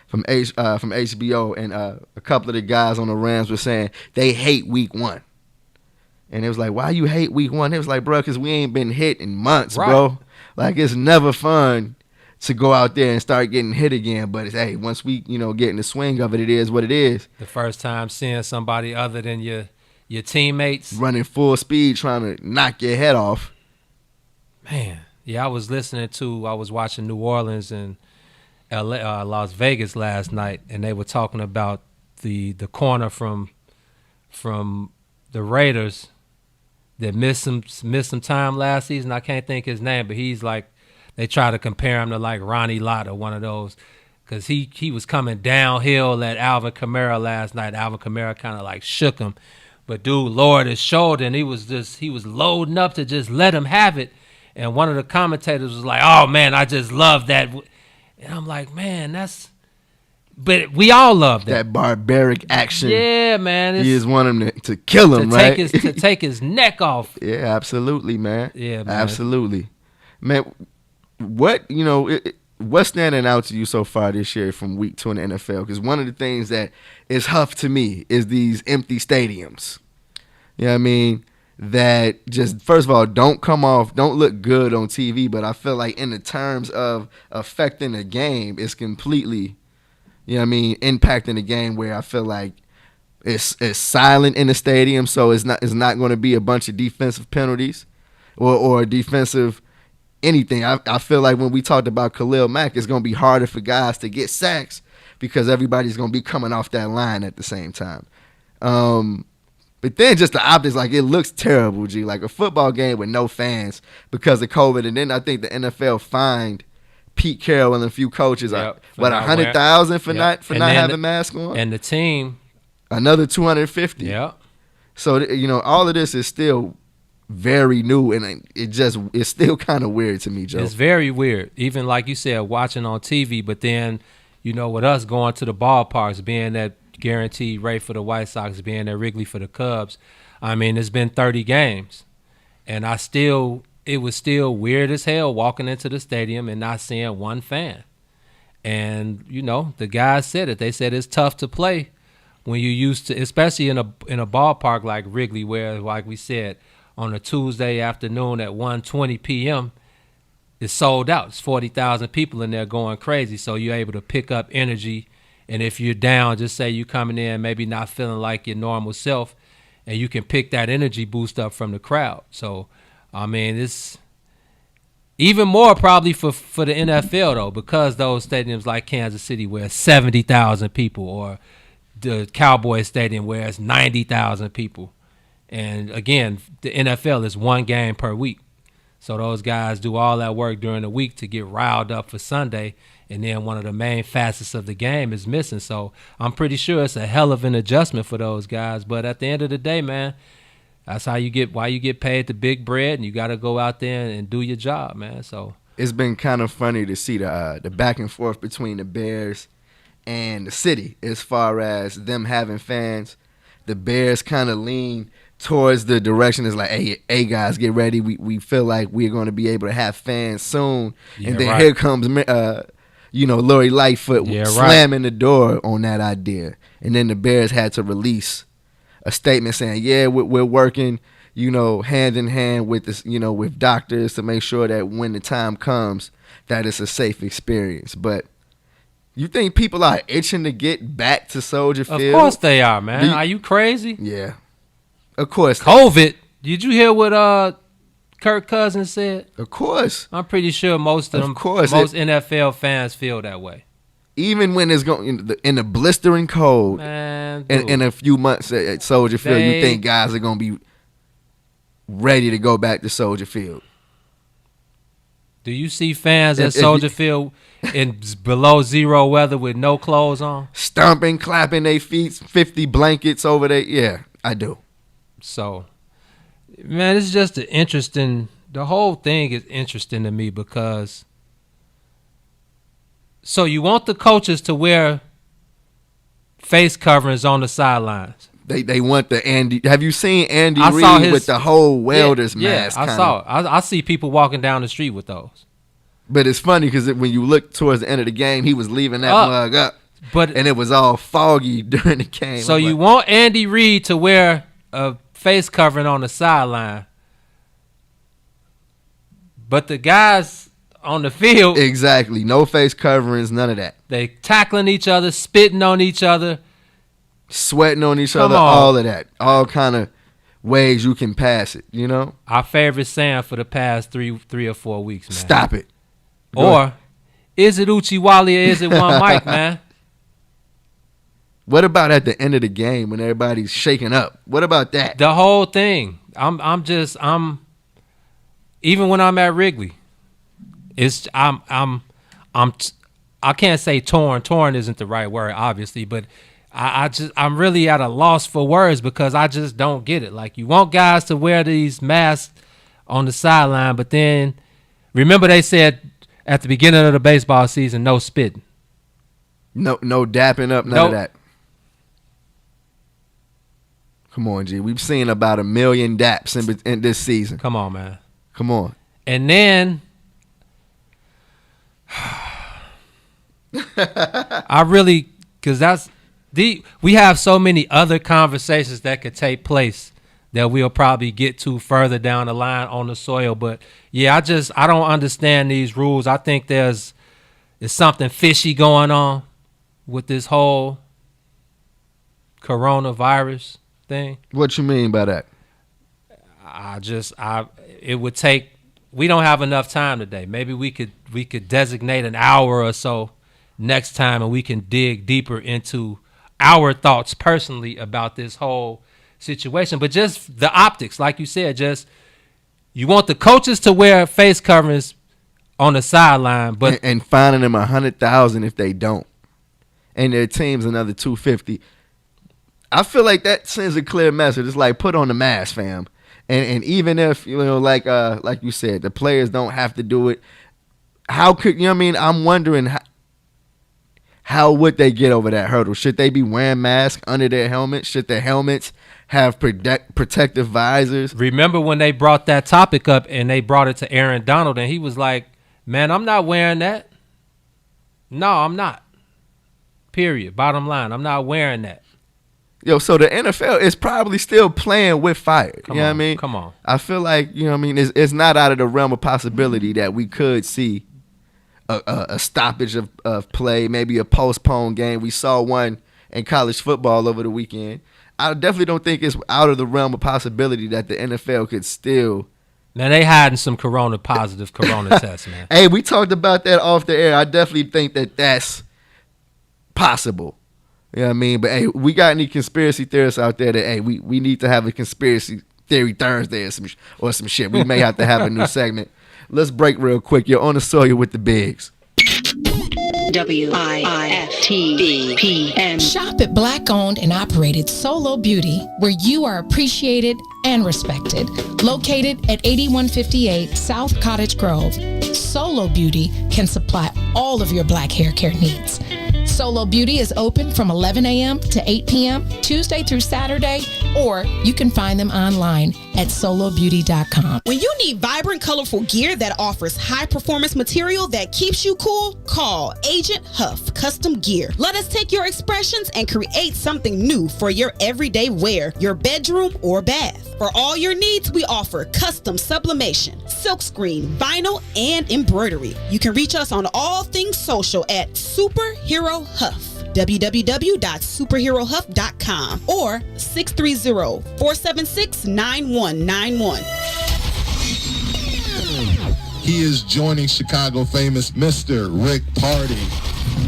from HBO, and a couple of the guys on the Rams were saying they hate week 1. And it was like, why you hate week 1? It was like, bro, because we ain't been hit in months, bro. Like, it's never fun to go out there and start getting hit again. But hey, once we, get in the swing of it, it is what it is. The first time seeing somebody other than your teammates running full speed trying to knock your head off. Man, yeah, I was watching New Orleans and Las Vegas last night, and they were talking about the corner from the Raiders that missed some time last season. I can't think his name, but he's like, they try to compare him to like Ronnie Lott or one of those, because he was coming downhill at Alvin Kamara last night. Alvin Kamara kind of like shook him, but dude lowered his shoulder, and he was loading up to just let him have it. And one of the commentators was like, "Oh man, I just love that." And I'm like, man, but we all love that. That barbaric action. Yeah, man. He just want him to kill him, right? To take his neck off. Yeah, absolutely, man. Yeah, man. Absolutely. Man, what's standing out to you so far this year from week 2 in the NFL? Because one of the things that is tough to me is these empty stadiums. You know what I mean? That just, first of all, don't look good on TV, but I feel like in the terms of affecting the game, it's completely, impacting the game, where I feel like it's silent in the stadium, so it's not going to be a bunch of defensive penalties or defensive anything. I feel like when we talked about Khalil Mack, it's going to be harder for guys to get sacks because everybody's going to be coming off that line at the same time. But then just the optics, like, it looks terrible, G. Like a football game with no fans because of COVID. And then I think the NFL fined Pete Carroll and a few coaches, $100,000 for not having masks on? And the team, another $250. Yeah. So, all of this is still very new, and it's still kind of weird to me, Joe. It's very weird. Even like you said, watching on TV, but then, with us going to the ballparks, being that guaranteed rate for the White Sox, being at Wrigley for the Cubs. I mean, it's been 30 games, and it was still weird as hell walking into the stadium and not seeing one fan. And, the guys said it. They said it's tough to play when you used to, especially in a ballpark like Wrigley, where, like we said, on a Tuesday afternoon at 1:20 p.m., it's sold out. It's 40,000 people in there going crazy. So you're able to pick up energy. And if you're down, just say you coming in maybe not feeling like your normal self, and you can pick that energy boost up from the crowd. So, I mean, it's even more probably for the NFL, though, because those stadiums like Kansas City where it's 70,000 people, or the Cowboys Stadium where it's 90,000 people. And, again, the NFL is one game per week. So those guys do all that work during the week to get riled up for Sunday, and then one of the main facets of the game is missing. So I'm pretty sure it's a hell of an adjustment for those guys. But at the end of the day, man, that's why you get paid the big bread, and you got to go out there and do your job, man. So it's been kind of funny to see the back and forth between the Bears and the city as far as them having fans. The Bears kind of lean towards the direction is like, hey guys, get ready. We feel like we're going to be able to have fans soon. Yeah, and then right. Here comes, Lori Lightfoot slamming the door on that idea. And then the Bears had to release a statement saying, yeah, we're working, hand in hand with this, with doctors to make sure that when the time comes, that it's a safe experience. But you think people are itching to get back to Soldier Field? Of course they are, man. Are you crazy? Yeah. Of course. COVID. Did you hear what Kirk Cousins said? Of course. I'm pretty sure most NFL fans feel that way. Even when it's going in the blistering cold, man, in a few months at Soldier Field, you think guys are going to be ready to go back to Soldier Field? Do you see fans at Soldier Field in below zero weather with no clothes on? Stomping, clapping their feet, 50 blankets over there. Yeah, I do. So, man, it's just the whole thing is interesting to me because, so you want the coaches to wear face coverings on the sidelines. They want the Andy. Have you seen Andy Reid with the whole welder's mask? Yeah, I saw it. I see people walking down the street with those. But it's funny because when you look towards the end of the game, he was leaving that mug up. And it was all foggy during the game. So you want Andy Reid to wear a face covering on the sideline, but the guys on the field, exactly, no face coverings, none of that. They tackling each other, spitting on each other, sweating on each other, all of that, all kind of ways you can pass it. Our favorite saying for the past three or 4 weeks, man. Stop it. Or is it Uchi Wally or is it one Mike, man? What about at the end of the game when everybody's shaking up? What about that? The whole thing. I'm even when I'm at Wrigley, I can't say torn. Torn isn't the right word, obviously, but I'm really at a loss for words because I just don't get it. Like, you want guys to wear these masks on the sideline, but then remember they said at the beginning of the baseball season, no spitting. No dapping up, none of that. Come on, G. We've seen about 1 million daps in this season. Come on, man. Come on. And then we have so many other conversations that could take place that we'll probably get to further down the line on the soil. But yeah, I don't understand these rules. I think there's something fishy going on with this whole coronavirus thing. What you mean by that? We don't have enough time today. Maybe we could designate an hour or so next time, and we can dig deeper into our thoughts personally about this whole situation. But just the optics, like you said, just you want the coaches to wear face coverings on the sideline, but and fining them 100,000 if they don't, and their team's another 250. I feel like that sends a clear message. It's like, put on the mask, fam. And even if, like you said, the players don't have to do it, how could, I'm wondering how would they get over that hurdle? Should they be wearing masks under their helmets? Should their helmets have protective visors? Remember when they brought that topic up and they brought it to Aaron Donald and he was like, man, I'm not wearing that. No, I'm not. Period. Bottom line, I'm not wearing that. So the NFL is probably still playing with fire. You know what I mean? Come on. I feel like, you know what I mean, it's not out of the realm of possibility that we could see a stoppage of play, maybe a postponed game. We saw one in college football over the weekend. I definitely don't think it's out of the realm of possibility that the NFL could still. Now they hiding some positive corona tests, man. Hey, we talked about that off the air. I definitely think that that's possible. You know what I mean? But hey, we got any conspiracy theorists out there that, hey, we need to have a conspiracy theory Thursday or some shit. We may have to have a new segment. Let's break real quick. You're on the soil with the bigs. WIFTBPM. Shop at Black-owned and operated Solo Beauty, where you are appreciated and respected. Located at 8158 South Cottage Grove, Solo Beauty can supply all of your black hair care needs. Solo Beauty is open from 11 a.m. to 8 p.m. Tuesday through Saturday, or you can find them online at solobeauty.com. When you need vibrant, colorful gear that offers high-performance material that keeps you cool, call Agent Huff Custom Gear. Let us take your expressions and create something new for your everyday wear, your bedroom, or bath. For all your needs, we offer custom sublimation, silkscreen, vinyl, and embroidery. You can reach us on all things social at Superhero Huff. www.superherohuff.com or 630-476-9191. He is joining Chicago famous Mr. Rick Party.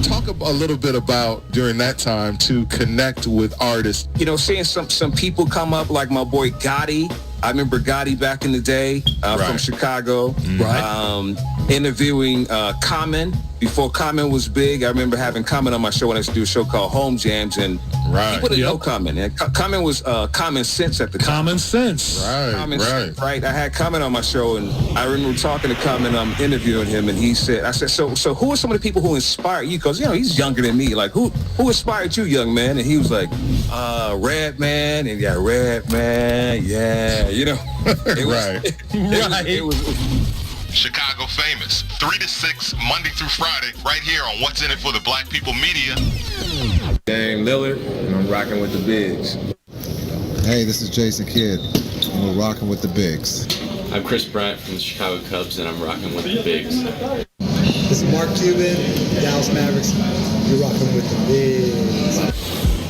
Talk a little bit about during that time to connect with artists. You know, seeing some people come up like my boy Gotti. I remember Gotti back in the day from Chicago. Right. Interviewing Common. Before Common was big, I remember having Common on my show when I used to do a show called Home Jams, and people didn't know Common. And Common was Common Sense at the time. Common Sense. Sense, right. I had Common on my show, and I remember talking to Common, interviewing him, and I said, so who are some of the people who inspired you? Because, you know, he's younger than me. Like, who inspired you, young man? And he was like, Redman, and Redman, you know. It was Chicago famous, 3 to 6, Monday through Friday, right here on What's in It for the Black People Media. Dame Lillard, and I'm rocking with the bigs. Hey, this is Jason Kidd, and we're rocking with the bigs. I'm Chris Bryant from the Chicago Cubs, and I'm rocking with the bigs. This is Mark Cuban, Dallas Mavericks. You're rocking with the bigs.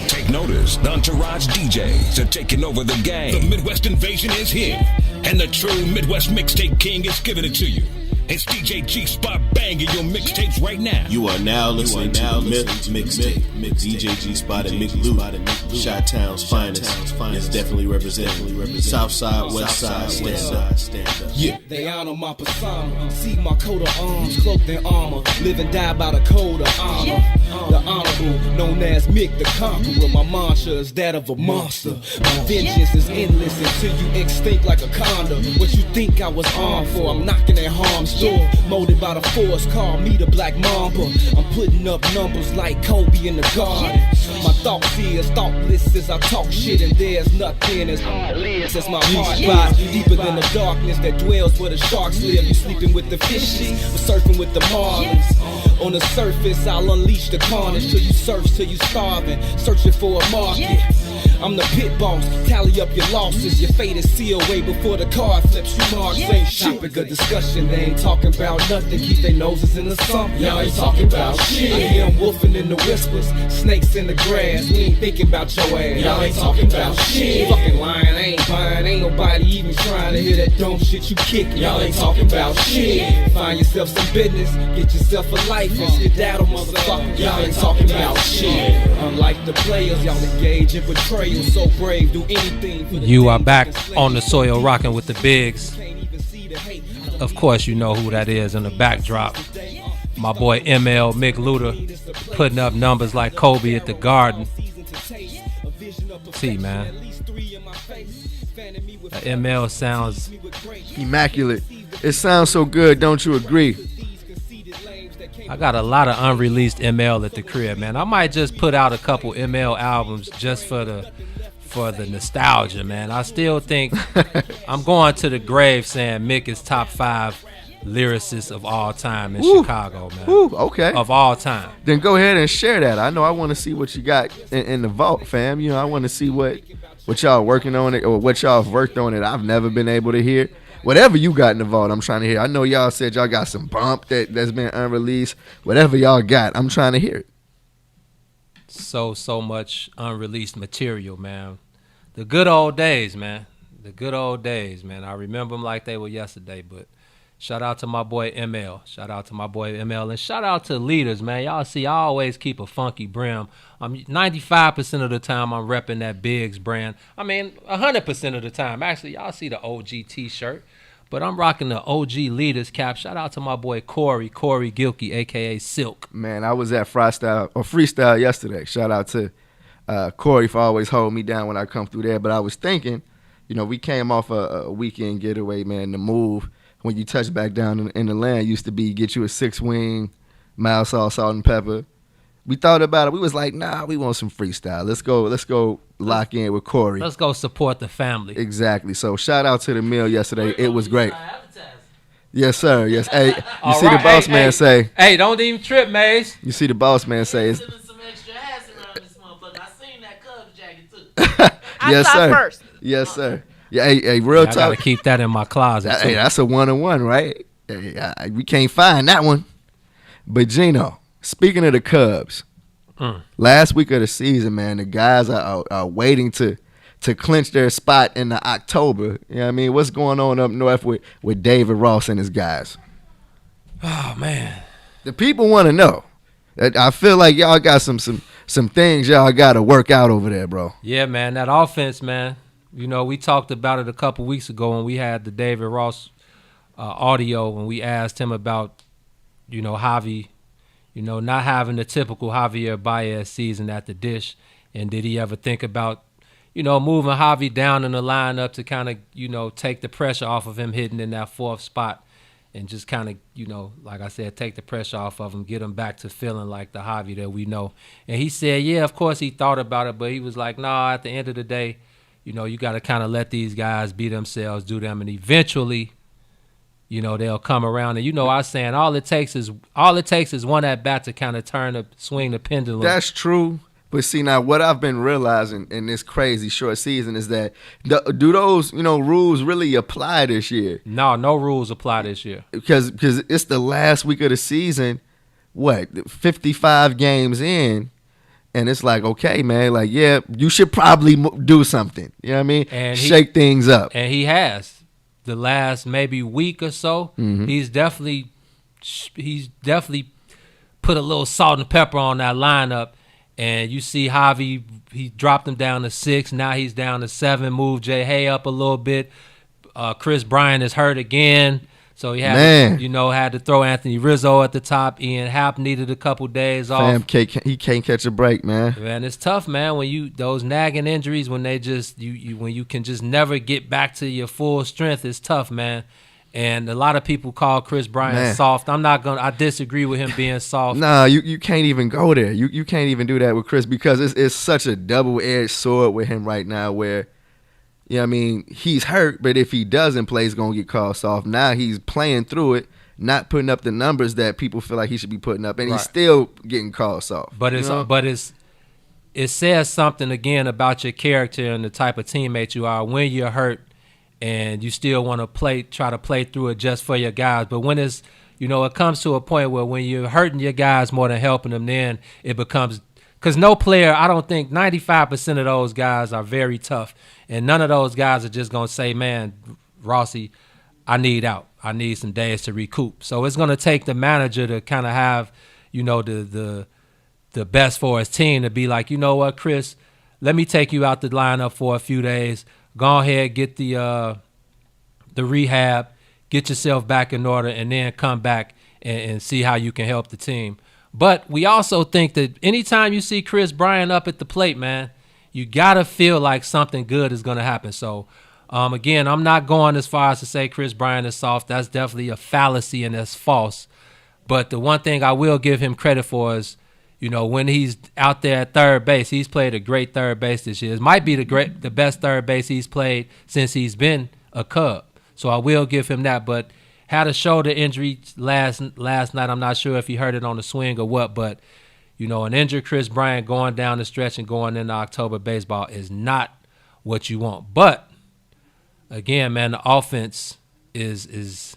Take notice, the Entourage DJs are taking over the game. The Midwest invasion is here, and the true Midwest mixtape king is giving it to you. It's DJ G-Spot banging your mixtapes right now. You are now listening to the Myth Mixtape. DJ G-Spot and Mick Lou, Chi-Town's finest. It's definitely representing Southside, Westside, stand up. Yeah. They honor my persona, see my coat of arms, cloaked in armor, live and die by the code of honor. The honorable, known as Mick the Conqueror, my mantra is that of a monster. My vengeance is endless until you extinct like a condom. What you think I was armed for, I'm knocking at harm's door. Molded by the force, call me the Black Mamba. I'm putting up numbers like Kobe in the garden. My thoughts is thoughtless as I talk shit, and there's nothing as heartless as my heart lies deeper than the darkness that dwells where the sharks live. You sleeping with the fishies, or surfing with the marlins. On the surface, I'll unleash the carnage till you surf, till you starving, searching for a market. I'm the pit boss, tally up your losses. Your fate is sealed way before the card flips. You marks ain't shit. Topic of discussion, they ain't talking about nothing. Keep their noses in the sump. Y'all ain't talking about shit. I hear them wolfing in the whispers, snakes in the grass. We ain't thinking about your ass. Y'all ain't talking about shit. Fucking lying, I ain't buying. Ain't nobody even trying to hear that dumb shit you kick. Y'all ain't talking about shit. Find yourself some business, get yourself a life, and skedaddle, motherfucker. Y'all ain't talking about shit. Unlike the players, y'all engage in betrayal. So brave, do anything for the You are back on the soil rocking with the bigs. Of course, you know who that is in the backdrop. My boy ML Mick Luda putting up numbers like Kobe at the Garden. See, man. ML sounds immaculate. It sounds so good, don't you agree? I got a lot of unreleased ML at the crib, man. I might just put out a couple ML albums just for the nostalgia, man. I still think I'm going to the grave saying Mick is top 5 lyricists of all time in Woo. Chicago, man. Woo, okay. Of all time. Then go ahead and share that. I know I want to see what you got in the vault, fam. You know, I want to see what y'all working on it or what y'all have worked on it. I've never been able to hear. Whatever you got in the vault, I'm trying to hear. I know y'all said y'all got some bump that's been unreleased. Whatever y'all got, I'm trying to hear it. So much unreleased material, man. The good old days, man. The good old days, man. I remember them like they were yesterday, but shout out to my boy ML. Shout out to my boy ML. And shout out to leaders, man. Y'all see, I always keep a funky brim. 95% of the time, I'm repping that Biggs brand. I mean, 100% of the time. Actually, y'all see the OG T-shirt. But I'm rocking the OG leaders cap. Shout out to my boy Corey Gilkey, a.k.a. Silk. Man, I was at freestyle yesterday. Shout out to Corey for always holding me down when I come through there. But I was thinking, you know, we came off a weekend getaway, man. The move, when you touch back down in the land, used to be get you a 6-wing, mild salt, salt and pepper. We thought about it. We was like, nah, we want some freestyle. Let's go lock in with Corey. Let's go support the family. Exactly. So shout out to the meal yesterday. It was great. Yes, sir. Yes. Hey, you All see right. the boss man say. Hey, don't even trip, Maze. You see the boss man say. It's, yes, I saw sir. first. Yes, sir. Yeah, hey, real talk. I gotta keep that in my closet. Hey, that's a 1-on-1, right? Hey, we can't find that one. But Gino, speaking of the Cubs, last week of the season, man, the guys are waiting to clinch their spot in the October. You know what I mean? What's going on up north with David Ross and his guys? Oh man, the people want to know. I feel like y'all got some things y'all got to work out over there, bro. Yeah, man, that offense, man. You know, we talked about it a couple weeks ago when we had the David Ross audio when we asked him about, you know, Javi, you know, not having the typical Javier Baez season at the dish. And did he ever think about, you know, moving Javi down in the lineup to kind of, you know, take the pressure off of him hitting in that fourth spot and just kind of, you know, like I said, take the pressure off of him, get him back to feeling like the Javi that we know. And he said, yeah, of course he thought about it, but he was like, nah, at the end of the day, you know, you got to kind of let these guys be themselves, do them, and eventually, you know, they'll come around. And you know, I was saying all it takes is one at bat to kind of swing the pendulum. That's true. But see, now what I've been realizing in this crazy short season is that do those, you know, rules really apply this year? No rules apply this year. Because it's the last week of the season, 55 games in. And it's like, okay, man, like, yeah, you should probably do something. You know what I mean? And shake things up. And he has. The last maybe week or so, he's definitely put a little salt and pepper on that lineup. And you see Javi, he dropped him down to 6. Now he's down to 7. Moved J. Hay up a little bit. Chris Bryant is hurt again. So he had, had to throw Anthony Rizzo at the top. Ian Happ needed a couple days off. He can't catch a break, man. Man, it's tough, man. When those nagging injuries, when they just when you can just never get back to your full strength, it's tough, man. And a lot of people call Chris Bryant soft. I disagree with him being soft. Nah, you can't even go there. You can't even do that with Chris because it's such a double-edged sword with him right now where, you know what I mean, he's hurt, but if he doesn't play, he's going to get called soft. Now he's playing through it, not putting up the numbers that people feel like he should be putting up, and he's still getting called soft. But it says something, again, about your character and the type of teammate you are when you're hurt and you still want to try to play through it just for your guys. But when it's, it comes to a point where when you're hurting your guys more than helping them, then it becomes – because no player, I don't think 95% of those guys are very tough. And none of those guys are just going to say, man, Rossi, I need out. I need some days to recoup. So it's going to take the manager to kind of have, the best for his team to be like, you know what, Chris, let me take you out the lineup for a few days. Go ahead, get the rehab, get yourself back in order, and then come back and see how you can help the team. But we also think that anytime you see Chris Bryant up at the plate, man, you got to feel like something good is going to happen. So, again, I'm not going as far as to say Chris Bryant is soft. That's definitely a fallacy and that's false. But the one thing I will give him credit for is, when he's out there at third base, he's played a great third base this year. It might be the best third base he's played since he's been a Cub. So I will give him that. But had a shoulder injury last night. I'm not sure if he hurt it on the swing or what, but an injured Chris Bryant going down the stretch and going into October baseball is not what you want. But again, man, the offense is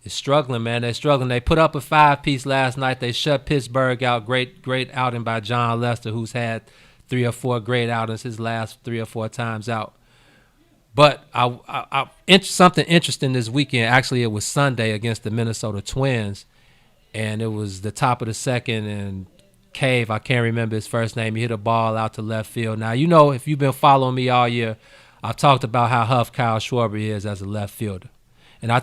struggling, man. They're struggling. They put up a 5-piece last night. They shut Pittsburgh out. Great outing by John Lester, who's had 3 or 4 great outings his last 3 or 4 times out. But something interesting this weekend. Actually, it was Sunday against the Minnesota Twins, and it was the top of the second, and Cave, I can't remember his first name, he hit a ball out to left field. Now, if you've been following me all year, I've talked about how huff Kyle Schwarber is as a left fielder. And I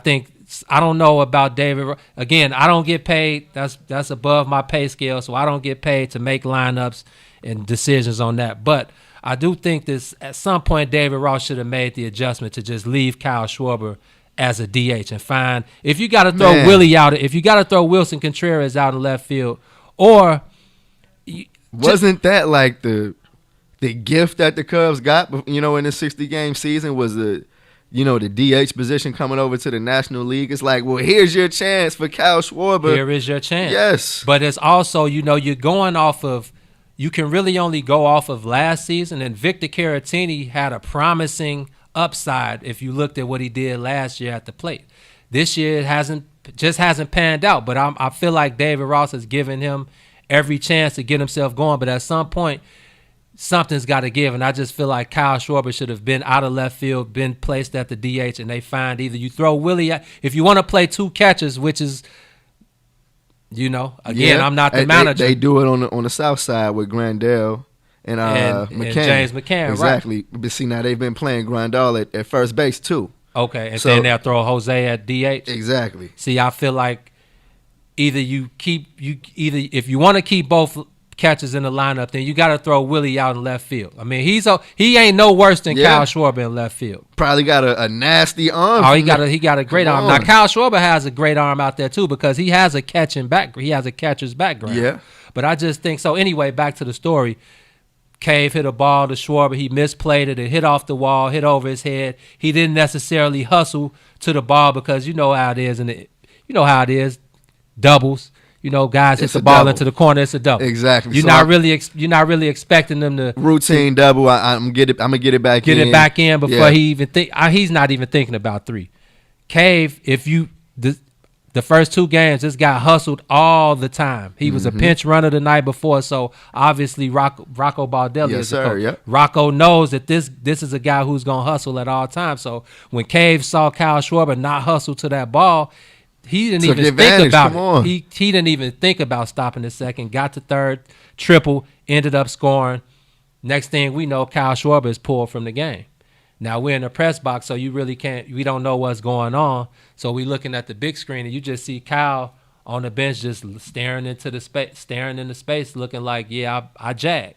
don't know about David. Again, I don't get paid. That's above my pay scale, so I don't get paid to make lineups and decisions on that. But I do think this at some point David Ross should have made the adjustment to just leave Kyle Schwarber as a DH and find if you got to throw Willie out, if you got to throw Wilson Contreras out in left field, or wasn't that like the gift that the Cubs got, in the 60-game season was the DH position coming over to the National League? It's like, well, here's your chance for Kyle Schwarber. Here is your chance. Yes. But it's also, you're going off of, you can really only go off of last season, and Victor Caratini had a promising upside if you looked at what he did last year at the plate. This year it hasn't panned out, but I feel like David Ross has given him every chance to get himself going, but at some point, something's got to give, and I just feel like Kyle Schwarber should have been out of left field, been placed at the DH, and they find either you throw Willie out, if you want to play 2 catchers, which is, again, I'm not the manager. They do it on the south side with Grandal and James McCann, exactly. Right. But see, now they've been playing Grandal at first base too. Okay, and then they'll throw Jose at DH. Exactly. See, I feel like either if you want to keep both catches in the lineup, then you got to throw Willie out in left field. I mean, he ain't no worse than Kyle Schwarber in left field. Probably got a nasty arm. Oh, he got a great arm. Now Kyle Schwarber has a great arm out there too because he has a catcher's background. Yeah. But I just think so. Anyway, back to the story. Cave hit a ball to Schwarber. He misplayed it. It hit off the wall, hit over his head. He didn't necessarily hustle to the ball because you know how it is, doubles. Guys hit the ball into the corner. It's a double. Exactly. You're not really expecting them to routine double. I'm gonna get it back. Get it back in before he even think. He's not even thinking about 3. Cave, the first 2 games, this guy hustled all the time. He was a pinch runner the night before, so obviously Rocco Baldelli is the coach. Yep. Rocco knows that this is a guy who's gonna hustle at all times. So when Cave saw Kyle Schwarber not hustle to that ball, he didn't even think about it. He didn't even think about stopping the second. Got to third, triple, ended up scoring. Next thing we know, Kyle Schwarber is pulled from the game. Now we're in the press box, so you really can't. We don't know what's going on. So we looking at the big screen, and you just see Kyle on the bench just staring into space, looking like, I jagged.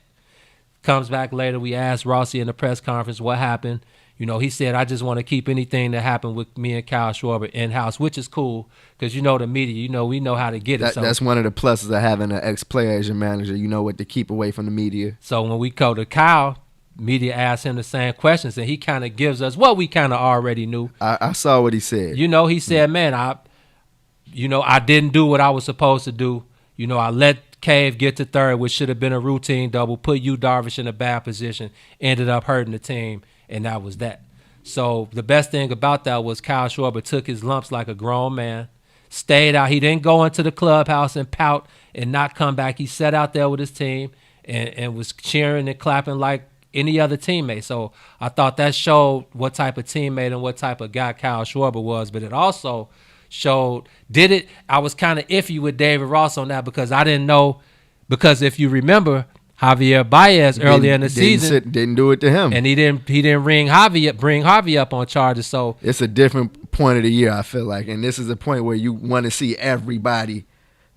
Comes back later. We asked Rossi in the press conference what happened. He said, I just want to keep anything that happened with me and Kyle Schwarber in-house, which is cool because, the media, we know how to get it. That's one of the pluses of having an ex-player as your manager. You know what to keep away from the media. So when we go to Kyle, media asked him the same questions, and he kind of gives us what we kind of already knew. I saw what he said. He said, man, I didn't do what I was supposed to do. I let Cave get to third, which should have been a routine double, put Yu Darvish in a bad position, ended up hurting the team. And that was that. So the best thing about that was Kyle Schwarber took his lumps like a grown man, stayed out. He didn't go into the clubhouse and pout and not come back. He sat out there with his team and was cheering and clapping like any other teammate. So I thought that showed what type of teammate and what type of guy Kyle Schwarber was. But it also showed, I was kind of iffy with David Ross on that because I didn't know, because if you remember, Javier Baez earlier in the season didn't do it to him, and he didn't bring Javi up on charges. So it's a different point of the year, I feel like, and this is a point where you want to see everybody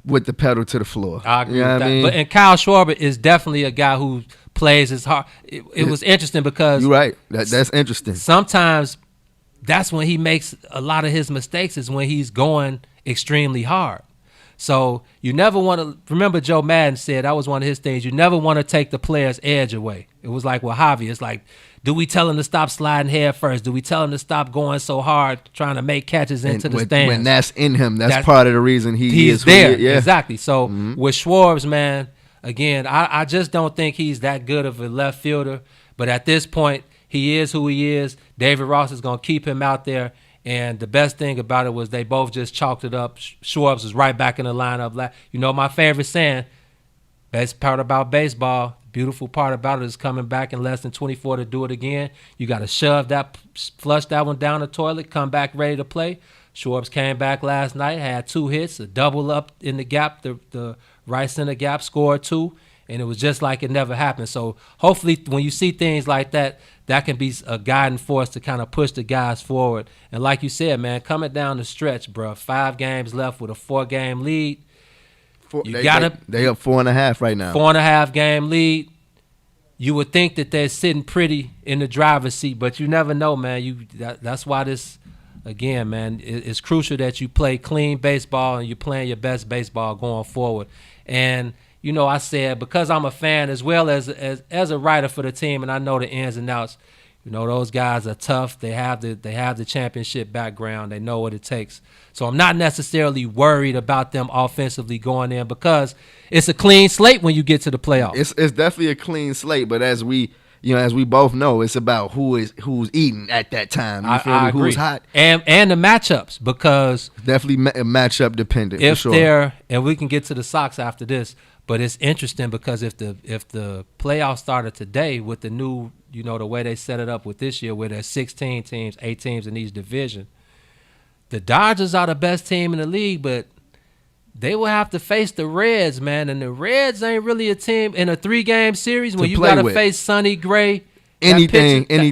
with the pedal to the floor. I agree with that. And Kyle Schwarber is definitely a guy who plays his heart. It was interesting because you're right. That's interesting. Sometimes that's when he makes a lot of his mistakes, is when he's going extremely hard. So you never want to, remember Joe Madden said, that was one of his things, you never want to take the player's edge away. It was like with Javi, it's like, do we tell him to stop sliding head first? Do we tell him to stop going so hard, trying to make catches into the stands? When that's in him, that's part of the reason he's there. Yeah. Exactly. So with Schwartz, man, again, I just don't think he's that good of a left fielder. But at this point, he is who he is. David Ross is going to keep him out there. And the best thing about it was they both just chalked it up. Schwartz was right back in the lineup. You know, my favorite saying, best part about baseball, beautiful part about it is coming back in less than 24 to do it again. You got to flush that one down the toilet, come back ready to play. Schwartz came back last night, had 2 hits, a double up in the gap, the right center gap, scored 2, and it was just like it never happened. So hopefully when you see things like that, that can be a guiding force to kind of push the guys forward. And like you said, man, coming down the stretch, bro, 5 games left with a 4-game lead. They up 4.5 right now. 4.5 game lead. You would think that they're sitting pretty in the driver's seat, but you never know, man. That's why this, again, man, it's crucial that you play clean baseball and you're playing your best baseball going forward. And you know, I said, because I'm a fan as well as a writer for the team, and I know the ins and outs. You know, those guys are tough. They have the championship background. They know what it takes. So I'm not necessarily worried about them offensively going in because it's a clean slate when you get to the playoffs. It's definitely a clean slate, but as we both know, it's about who's eating at that time. You feel me? Agree. Who's hot and the matchups, because definitely matchup dependent. If for sure. and we can get to the Sox after this, but it's interesting because if the playoffs started today with the new, you know, the way they set it up with this year, where there's 16 teams, 8 teams in each division, the Dodgers are the best team in the league, but they will have to face the Reds, man, and the Reds ain't really a team in a 3-game series when you got to face Sonny Gray. Anything can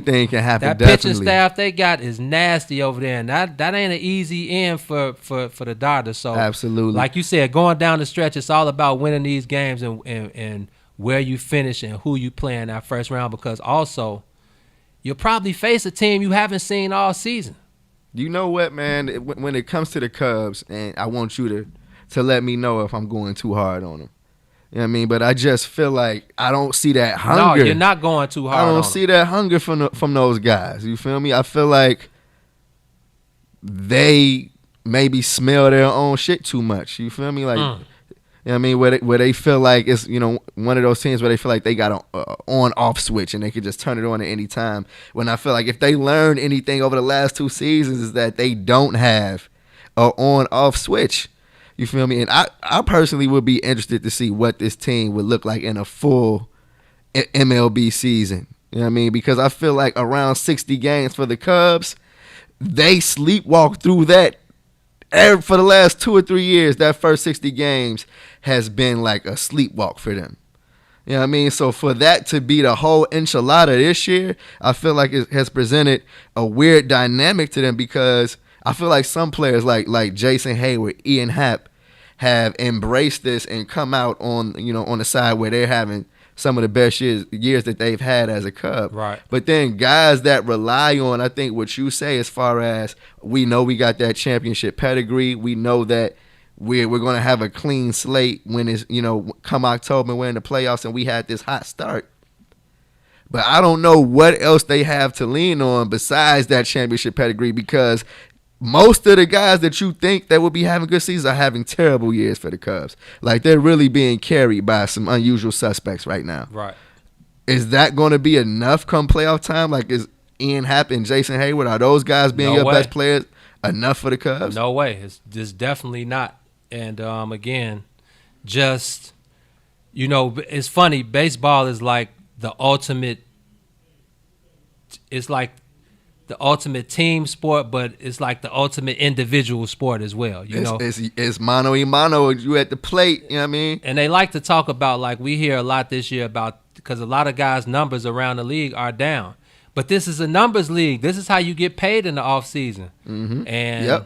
happen. That definitely. pitching staff they got is nasty over there, and that ain't an easy end for the Dodgers. So absolutely, like you said, going down the stretch, it's all about winning these games and where you finish and who you play in that first round, because also you'll probably face a team you haven't seen all season. You know what, man? When it comes to the Cubs, and I want you to let me know if I'm going too hard on them. You know what I mean? But I just feel like I don't see that hunger. No, you're not going too hard. I don't see that hunger from those guys. You feel me? I feel like they maybe smell their own shit too much. You feel me? Like, you know what I mean? Where they feel like it's, you know, one of those teams where they feel like they got an on-off switch and they could just turn it on at any time. When I feel like if they learned anything over the last 2 seasons is that they don't have an on-off switch. You feel me? And I personally would be interested to see what this team would look like in a full MLB season. You know what I mean? Because I feel like around 60 games for the Cubs, they sleepwalk through that. For the last 2 or 3 years, that first 60 games has been like a sleepwalk for them. You know what I mean? So for that to be the whole enchilada this year, I feel like it has presented a weird dynamic to them, because I feel like some players like Jason Hayward, Ian Happ, have embraced this and come out on the side where they're having some of the best years that they've had as a Cub. Right. But then guys that rely on, I think what you say, as far as we know we got that championship pedigree, we know that we're going to have a clean slate when it's, you know, come October, we're in the playoffs and we had this hot start. But I don't know what else they have to lean on besides that championship pedigree, because most of the guys that you think that would be having good seasons are having terrible years for the Cubs. Like, they're really being carried by some unusual suspects right now. Right. Is that going to be enough come playoff time? Like, is Ian Happ and Jason Hayward, are those guys being your best players enough for the Cubs? No way. It's definitely not. And, again, just, you know, it's funny. Baseball is like the ultimate – it's like the ultimate team sport, but it's like the ultimate individual sport as well. You know, it's mano y mano. You at the plate. You know what I mean? And they like to talk about, like we hear a lot this year about, because a lot of guys' numbers around the league are down. But this is a numbers league. This is how you get paid in the off season. Mm-hmm. And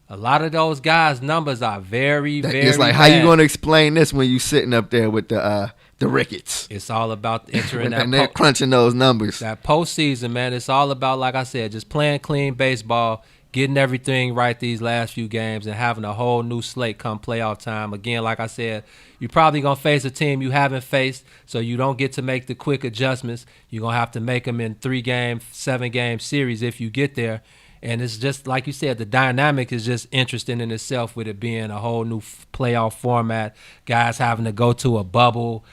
a lot of those guys' numbers are very, very It's like, bad. how you going to explain this when you sitting up there with the Ricketts? It's all about entering that. And they're crunching those numbers. That postseason, man, it's all about, like I said, just playing clean baseball, getting everything right these last few games and having a whole new slate come playoff time. Again, like I said, you're probably going to face a team you haven't faced, so you don't get to make the quick adjustments. You're going to have to make them in 3-game, 7-game series if you get there. And it's just, like you said, the dynamic is just interesting in itself with it being a whole new playoff format, guys having to go to a bubble,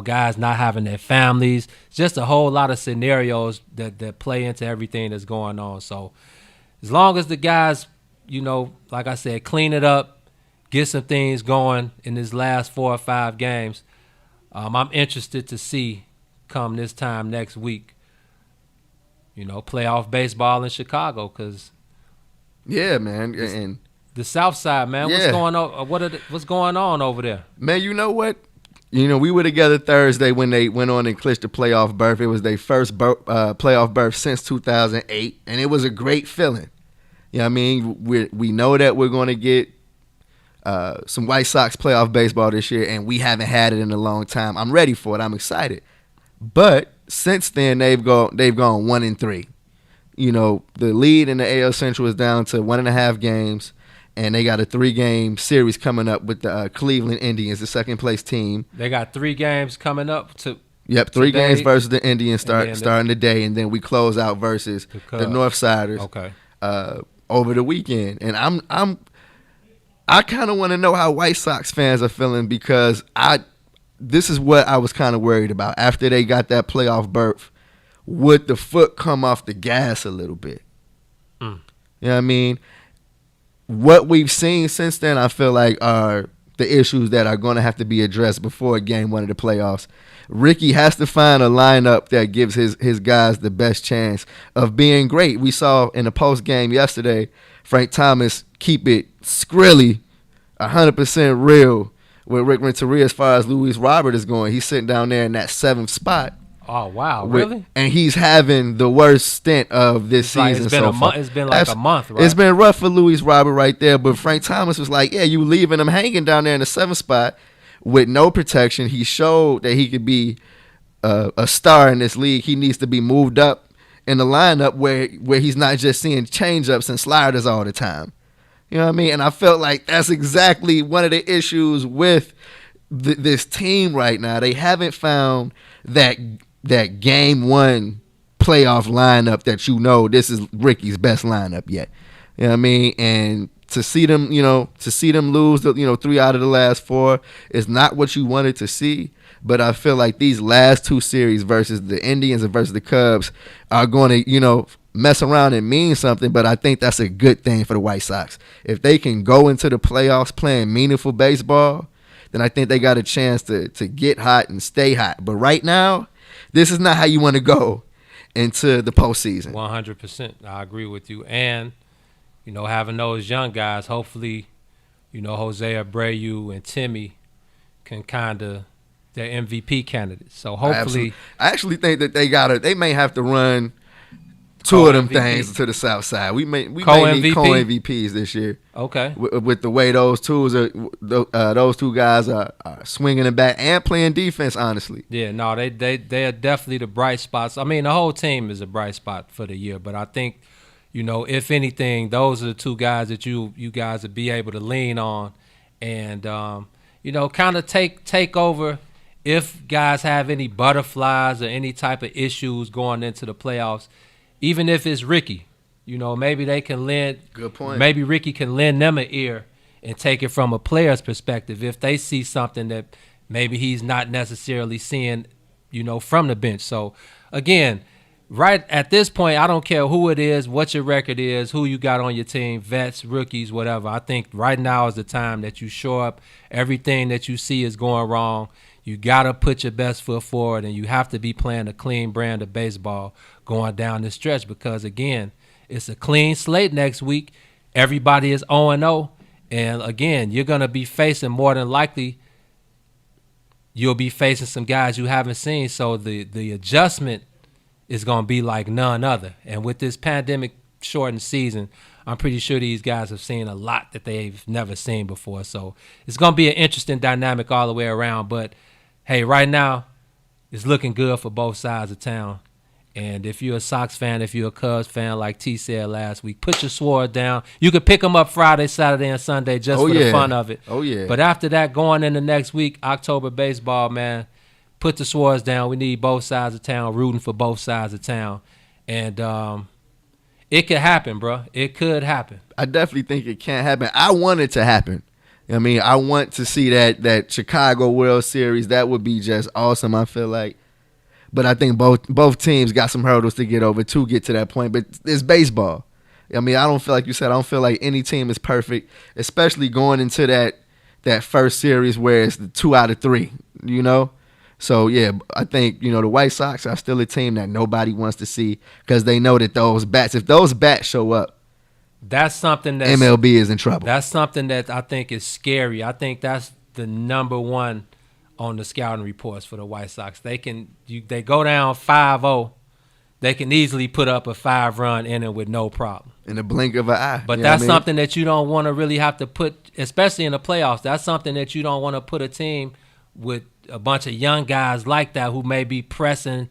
guys not having their families. It's just a whole lot of scenarios that play into everything that's going on. So as long as the guys, like I said, clean it up, get some things going in these last 4 or 5 games, I'm interested to see come this time next week, playoff baseball in Chicago, because yeah, man, and the South Side, man, yeah. What's going on? What's going on over there, man? You know what? We were together Thursday when they went on and clinched the playoff berth. It was their first playoff berth since 2008, and it was a great feeling. You know what I mean? We know that we're going to get some White Sox playoff baseball this year, and we haven't had it in a long time. I'm ready for it. I'm excited. But since then, they've gone 1-3. The lead in the AL Central is down to 1.5 games, and they got a 3-game series coming up with the Cleveland Indians, the second-place team. They got 3 games coming up to. Yep, 3 games versus the Indians starting today, and then we close out versus the Northsiders. Okay. Over the weekend, and I kind of want to know how White Sox fans are feeling, because this is what I was kind of worried about. After they got that playoff berth, would the foot come off the gas a little bit? You know what I mean? What we've seen since then, I feel like, are the issues that are going to have to be addressed before game 1 of the playoffs. Ricky has to find a lineup that gives his guys the best chance of being great. We saw in the post game yesterday, Frank Thomas keep it skrilly, 100% real with Rick Renteria as far as Luis Robert is going. He's sitting down there in that 7th spot. Oh, wow. Really? And he's having the worst stint of this season so far. It's been like a month, right? It's been rough for Luis Robert right there, but Frank Thomas was like, yeah, you leaving him hanging down there in the 7th spot with no protection. He showed that he could be a star in this league. He needs to be moved up in the lineup where he's not just seeing changeups and sliders all the time. You know what I mean? And I felt like that's exactly one of the issues with this team right now. They haven't found that game 1 playoff lineup that this is Ricky's best lineup yet. You know what I mean? And to see them lose 3 out of the last 4 is not what you wanted to see. But I feel like these last 2 series versus the Indians and versus the Cubs are going to, mess around and mean something. But I think that's a good thing for the White Sox. If they can go into the playoffs playing meaningful baseball, then I think they got a chance to get hot and stay hot. But right now, this is not how you want to go into the postseason. 100%. I agree with you. And, having those young guys, hopefully, Jose Abreu and Timmy can they're MVP candidates. So hopefully. I actually think that they may have to run 2 of them things to the South Side. We may need co-MVPs this year. Okay. With the way those two guys are swinging the bat and playing defense, honestly. Yeah, no, they are definitely the bright spots. I mean, the whole team is a bright spot for the year, but I think, if anything, those are the 2 guys that you guys would be able to lean on and, kind of take over if guys have any butterflies or any type of issues going into the playoffs. Even if it's Ricky, maybe they can lend. Good point. Maybe Ricky can lend them an ear and take it from a player's perspective if they see something that maybe he's not necessarily seeing, from the bench. So, again, right at this point, I don't care who it is, what your record is, who you got on your team, vets, rookies, whatever. I think right now is the time that you show up. Everything that you see is going wrong. You got to put your best foot forward, and you have to be playing a clean brand of baseball going down the stretch because, again, it's a clean slate next week. Everybody is 0-0. And, again, you're going to be facing more than likely you'll be facing some guys you haven't seen. So the adjustment is going to be like none other. And with this pandemic-shortened season, I'm pretty sure these guys have seen a lot that they've never seen before. So it's going to be an interesting dynamic all the way around. But, hey, right now it's looking good for both sides of town. And if you're a Sox fan, if you're a Cubs fan, like T said last week, put your sword down. You could pick them up Friday, Saturday, and Sunday just for the fun of it. Oh, yeah. But after that, going into next week, October baseball, man, put the swords down. We need both sides of town, rooting for both sides of town. And it could happen, bro. It could happen. I definitely think it can happen. I want it to happen. I mean, I want to see that Chicago World Series. That would be just awesome, I feel like. But I think both teams got some hurdles to get over to get to that point. But it's baseball. I mean, I don't feel like you said, I don't feel like any team is perfect, especially going into that first series where it's the 2 out of 3, you know? So, yeah, I think, the White Sox are still a team that nobody wants to see because they know that if those bats show up, that's something that MLB is in trouble. That's something that I think is scary. I think that's the number one on the scouting reports for the White Sox. They go down 5-0. They can easily put up a 5-run inning with no problem. In the blink of an eye. But that's something that you don't want to really have to put, especially in the playoffs. That's something that you don't want to put a team with a bunch of young guys like that who may be pressing,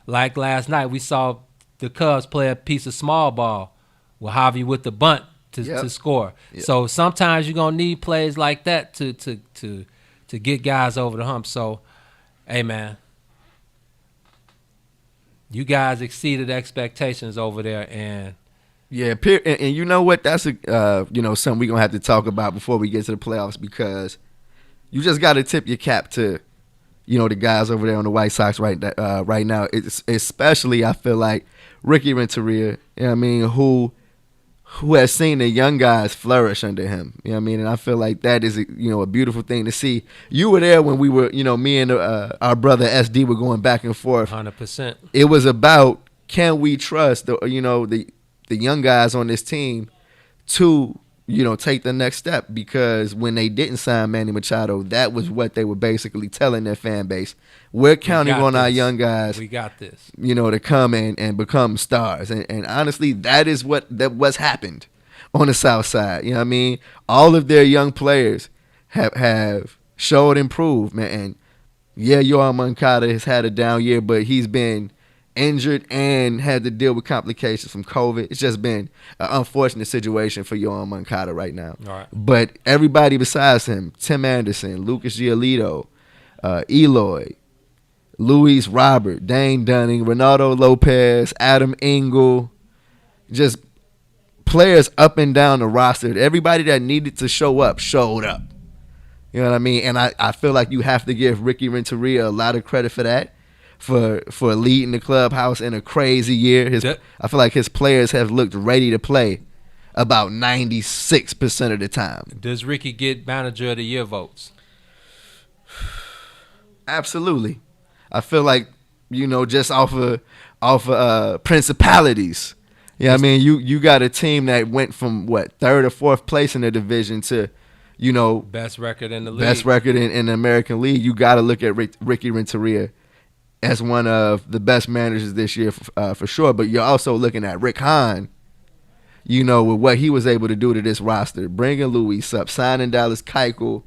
like last night. We saw the Cubs play a piece of small ball with Javi with the bunt to score. Yep. So sometimes you're going to need plays like that to get guys over the hump. So, hey, man, you guys exceeded expectations over there. And yeah, and you know what? That's something we're going to have to talk about before we get to the playoffs because you just got to tip your cap to, the guys over there on the White Sox right now. It's especially, I feel like, Ricky Renteria, who has seen the young guys flourish under him. And I feel like that is a beautiful thing to see. You were there when we were, me and our brother SD were going back and forth. 100%. It was about, can we trust the young guys on this team to take the next step? Because when they didn't sign Manny Machado, that was what they were basically telling their fan base. We're counting on our young guys. We got this. To come and become stars. And honestly, that is what's happened on the South Side. All of their young players have showed improvement. And yeah, Yohan Moncada has had a down year, but he's been injured and had to deal with complications from COVID. It's just been an unfortunate situation for Yohan Moncada right now. All right. But everybody besides him, Tim Anderson, Lucas Giolito, Eloy, Luis Robert, Dane Dunning, Ronaldo Lopez, Adam Engel, just players up and down the roster. Everybody that needed to show up showed up. You know what I mean? And I feel like you have to give Ricky Renteria a lot of credit for that. For leading the clubhouse in a crazy year. I feel like his players have looked ready to play about 96% of the time. Does Ricky get manager of the year votes? Absolutely. I feel like, just off of principalities. Yeah, you got a team that went from third or fourth place in the division to, best record in the league. Best record in the American League. You got to look at Ricky Renteria as one of the best managers this year for sure. But you're also looking at Rick Hahn, with what he was able to do to this roster, bringing Luis up, signing Dallas Keuchel,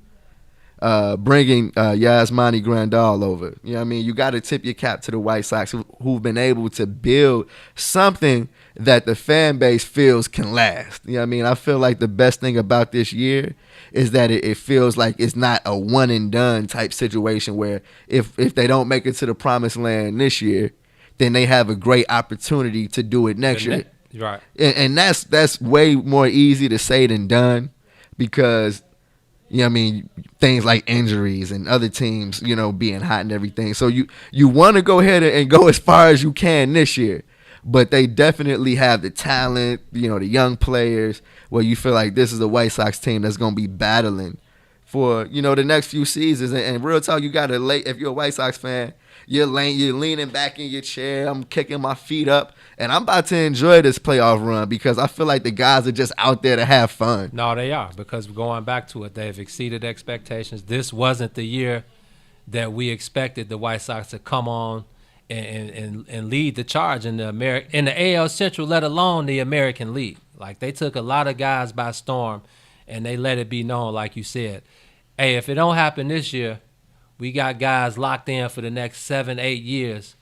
bringing Yasmani Grandal over. You got to tip your cap to the White Sox who've been able to build something that the fan base feels can last. I feel like the best thing about this year is that it feels like it's not a one and done type situation where if they don't make it to the promised land this year, then they have a great opportunity to do it next year. Right. And that's way more easy to say than done because things like injuries and other teams, being hot and everything. So you want to go ahead and go as far as you can this year. But they definitely have the talent, the young players, where you feel like this is a White Sox team that's going to be battling for, the next few seasons. And real talk, you got to if you're a White Sox fan, you're leaning back in your chair. I'm kicking my feet up, and I'm about to enjoy this playoff run because I feel like the guys are just out there to have fun. No, they are, because going back to it, they've exceeded expectations. This wasn't the year that we expected the White Sox to come on and lead the charge in the AL Central, let alone the American League. Like, they took a lot of guys by storm, and they let it be known, like you said. Hey, if it don't happen this year, we got guys locked in for the next 7-8 years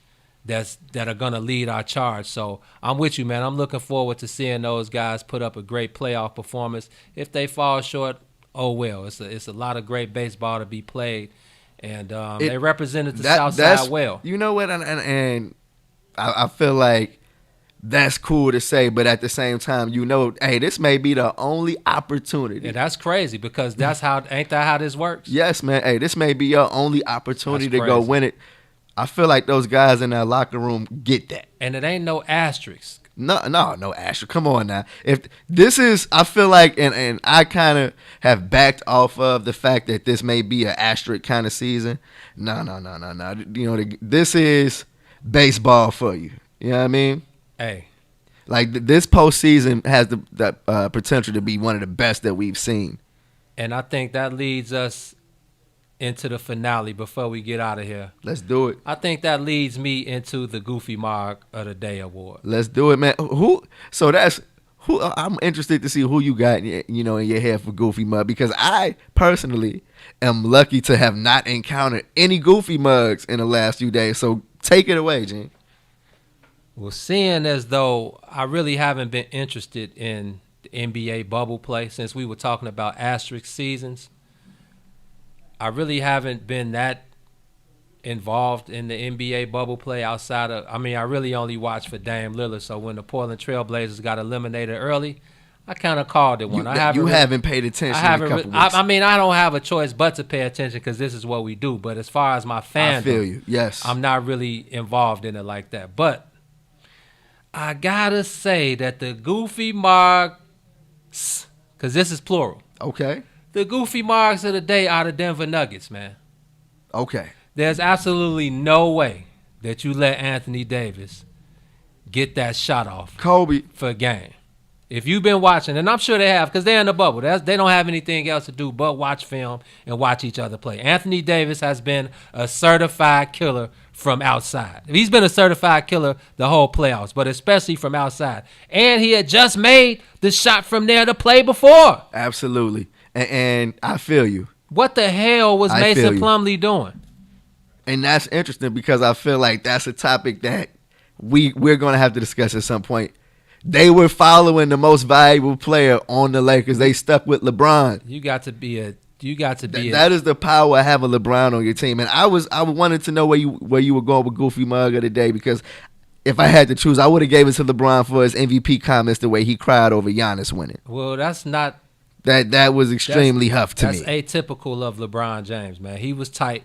that are gonna lead our charge. So I'm with you, man. I'm looking forward to seeing those guys put up a great playoff performance. If they fall short, oh well. It's a lot of great baseball to be played, and they represented the South Side well. You know what? And I feel like that's cool to say, but at the same time, you know, hey, this may be the only opportunity. And that's crazy because ain't that how this works? Yes, man. Hey, this may be your only opportunity to go win it. I feel like those guys in that locker room get that. And it ain't no asterisk. No asterisk. Come on now. If this is, I feel like, and I kind of have backed off of the fact that this may be an asterisk kind of season. No. You know, this is baseball for you. You know what I mean? Hey, like this postseason has the potential to be one of the best that we've seen. And I think that leads us into the finale before we get out of here. Let's do it. I think that leads me into the Goofy Mark of the Day award. Let's do it, man. I'm interested to see who you got, you know, in your head for Goofy Mug, because I personally am lucky to have not encountered any Goofy Mugs in the last few days. So take it away, Gene. Well, seeing as though I really haven't been interested in the NBA bubble play since we were talking about asterisk seasons, I really haven't been that involved in the NBA bubble play outside of, I really only watched for Dame Lillard. So when the Portland Trailblazers got eliminated early, I kind of called it one. You haven't paid attention in a couple weeks. I don't have a choice but to pay attention because this is what we do. But as far as my fandom, I feel you. Yes. I'm not really involved in it like that. But I gotta say that the Goofy Marks, because this is plural. Okay. The Goofy Marks of the day are the Denver Nuggets, man. Okay. There's absolutely no way that you let Anthony Davis get that shot off Kobe for a game. If you've been watching, and I'm sure they have because they're in the bubble. They don't have anything else to do but watch film and watch each other play. Anthony Davis has been a certified killer from outside. He's been a certified killer the whole playoffs, but especially from outside. And he had just made the shot from there to play before. Absolutely. And I feel you. What the hell was Mason Plumlee doing? And that's interesting because I feel like that's a topic that we're going to have to discuss at some point. They were following the most valuable player on the Lakers. They stuck with LeBron. That is the power of having LeBron on your team. And I wanted to know where you were going with Goofy Mug of the day, because if I had to choose, I would have gave it to LeBron for his MVP comments, the way he cried over Giannis winning. Well, that's not. That was extremely huff to me. That's atypical of LeBron James, man. He was tight.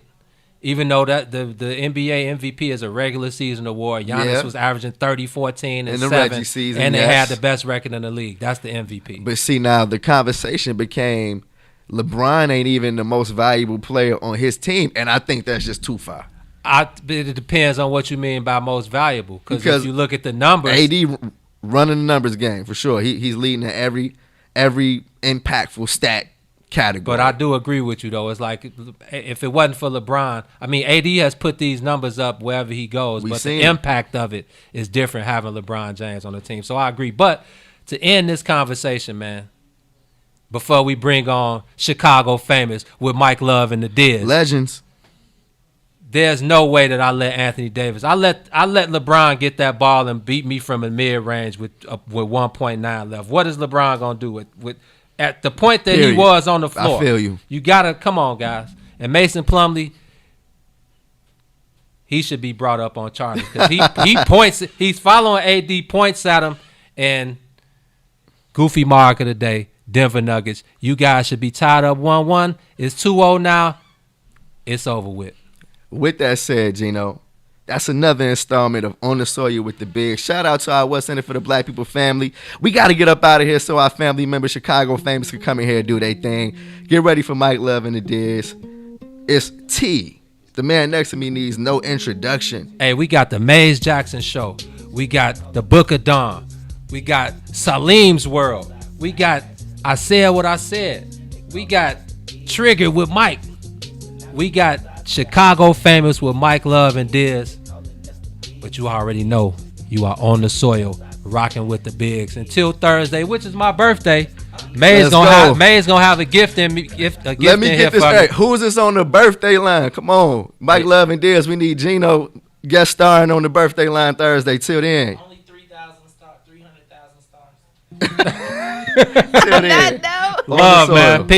Even though that the NBA MVP is a regular season award, Giannis was averaging 30, 14, and 7, season, and they had the best record in the league. That's the MVP. But see, now the conversation became LeBron ain't even the most valuable player on his team, and I think that's just too far. It depends on what you mean by most valuable, because if you look at the numbers, AD running the numbers game for sure. He's leading at every impactful stat category. But I do agree with you, though. It's like if it wasn't for LeBron, AD has put these numbers up wherever he goes, but the impact of it is different having LeBron James on the team. So I agree. But to end this conversation, man, before we bring on Chicago Famous with Mike Love and the Diz. Legends. There's no way that I let Anthony Davis. I let LeBron get that ball and beat me from a mid-range with 1.9 left. What is LeBron going to do with at the point that he was on the floor? I feel you. You got to, come on, guys. And Mason Plumlee, he should be brought up on charges because he points. He's following AD, points at him, and Goofy Mark of the day, Denver Nuggets. You guys should be tied up 1-1. It's 2-0 now. It's over with. With that said, Gino, that's another installment of On the Soil with the Big. Shout out to our What's in It for the Black People family. We got to get up out of here so our family members, Chicago Famous, can come in here and do their thing. Get ready for Mike Love and the Diz. It's T. The man next to me needs no introduction. Hey, we got the Maze Jackson Show. We got the Book of Dawn. We got Salim's World. We got I Said What I Said. We got Triggered with Mike. We got Chicago Famous with Mike Love and Diz. But you already know you are on the soil, rocking with the bigs. Until Thursday, which is my birthday, May's gonna have a gift in me. Let me get this straight. Who's this on the birthday line? Come on, Mike Love and Diz. We need Gino guest starring on the birthday line Thursday. Till then. Only 300,000 stars. Till then. Love, man. Peace.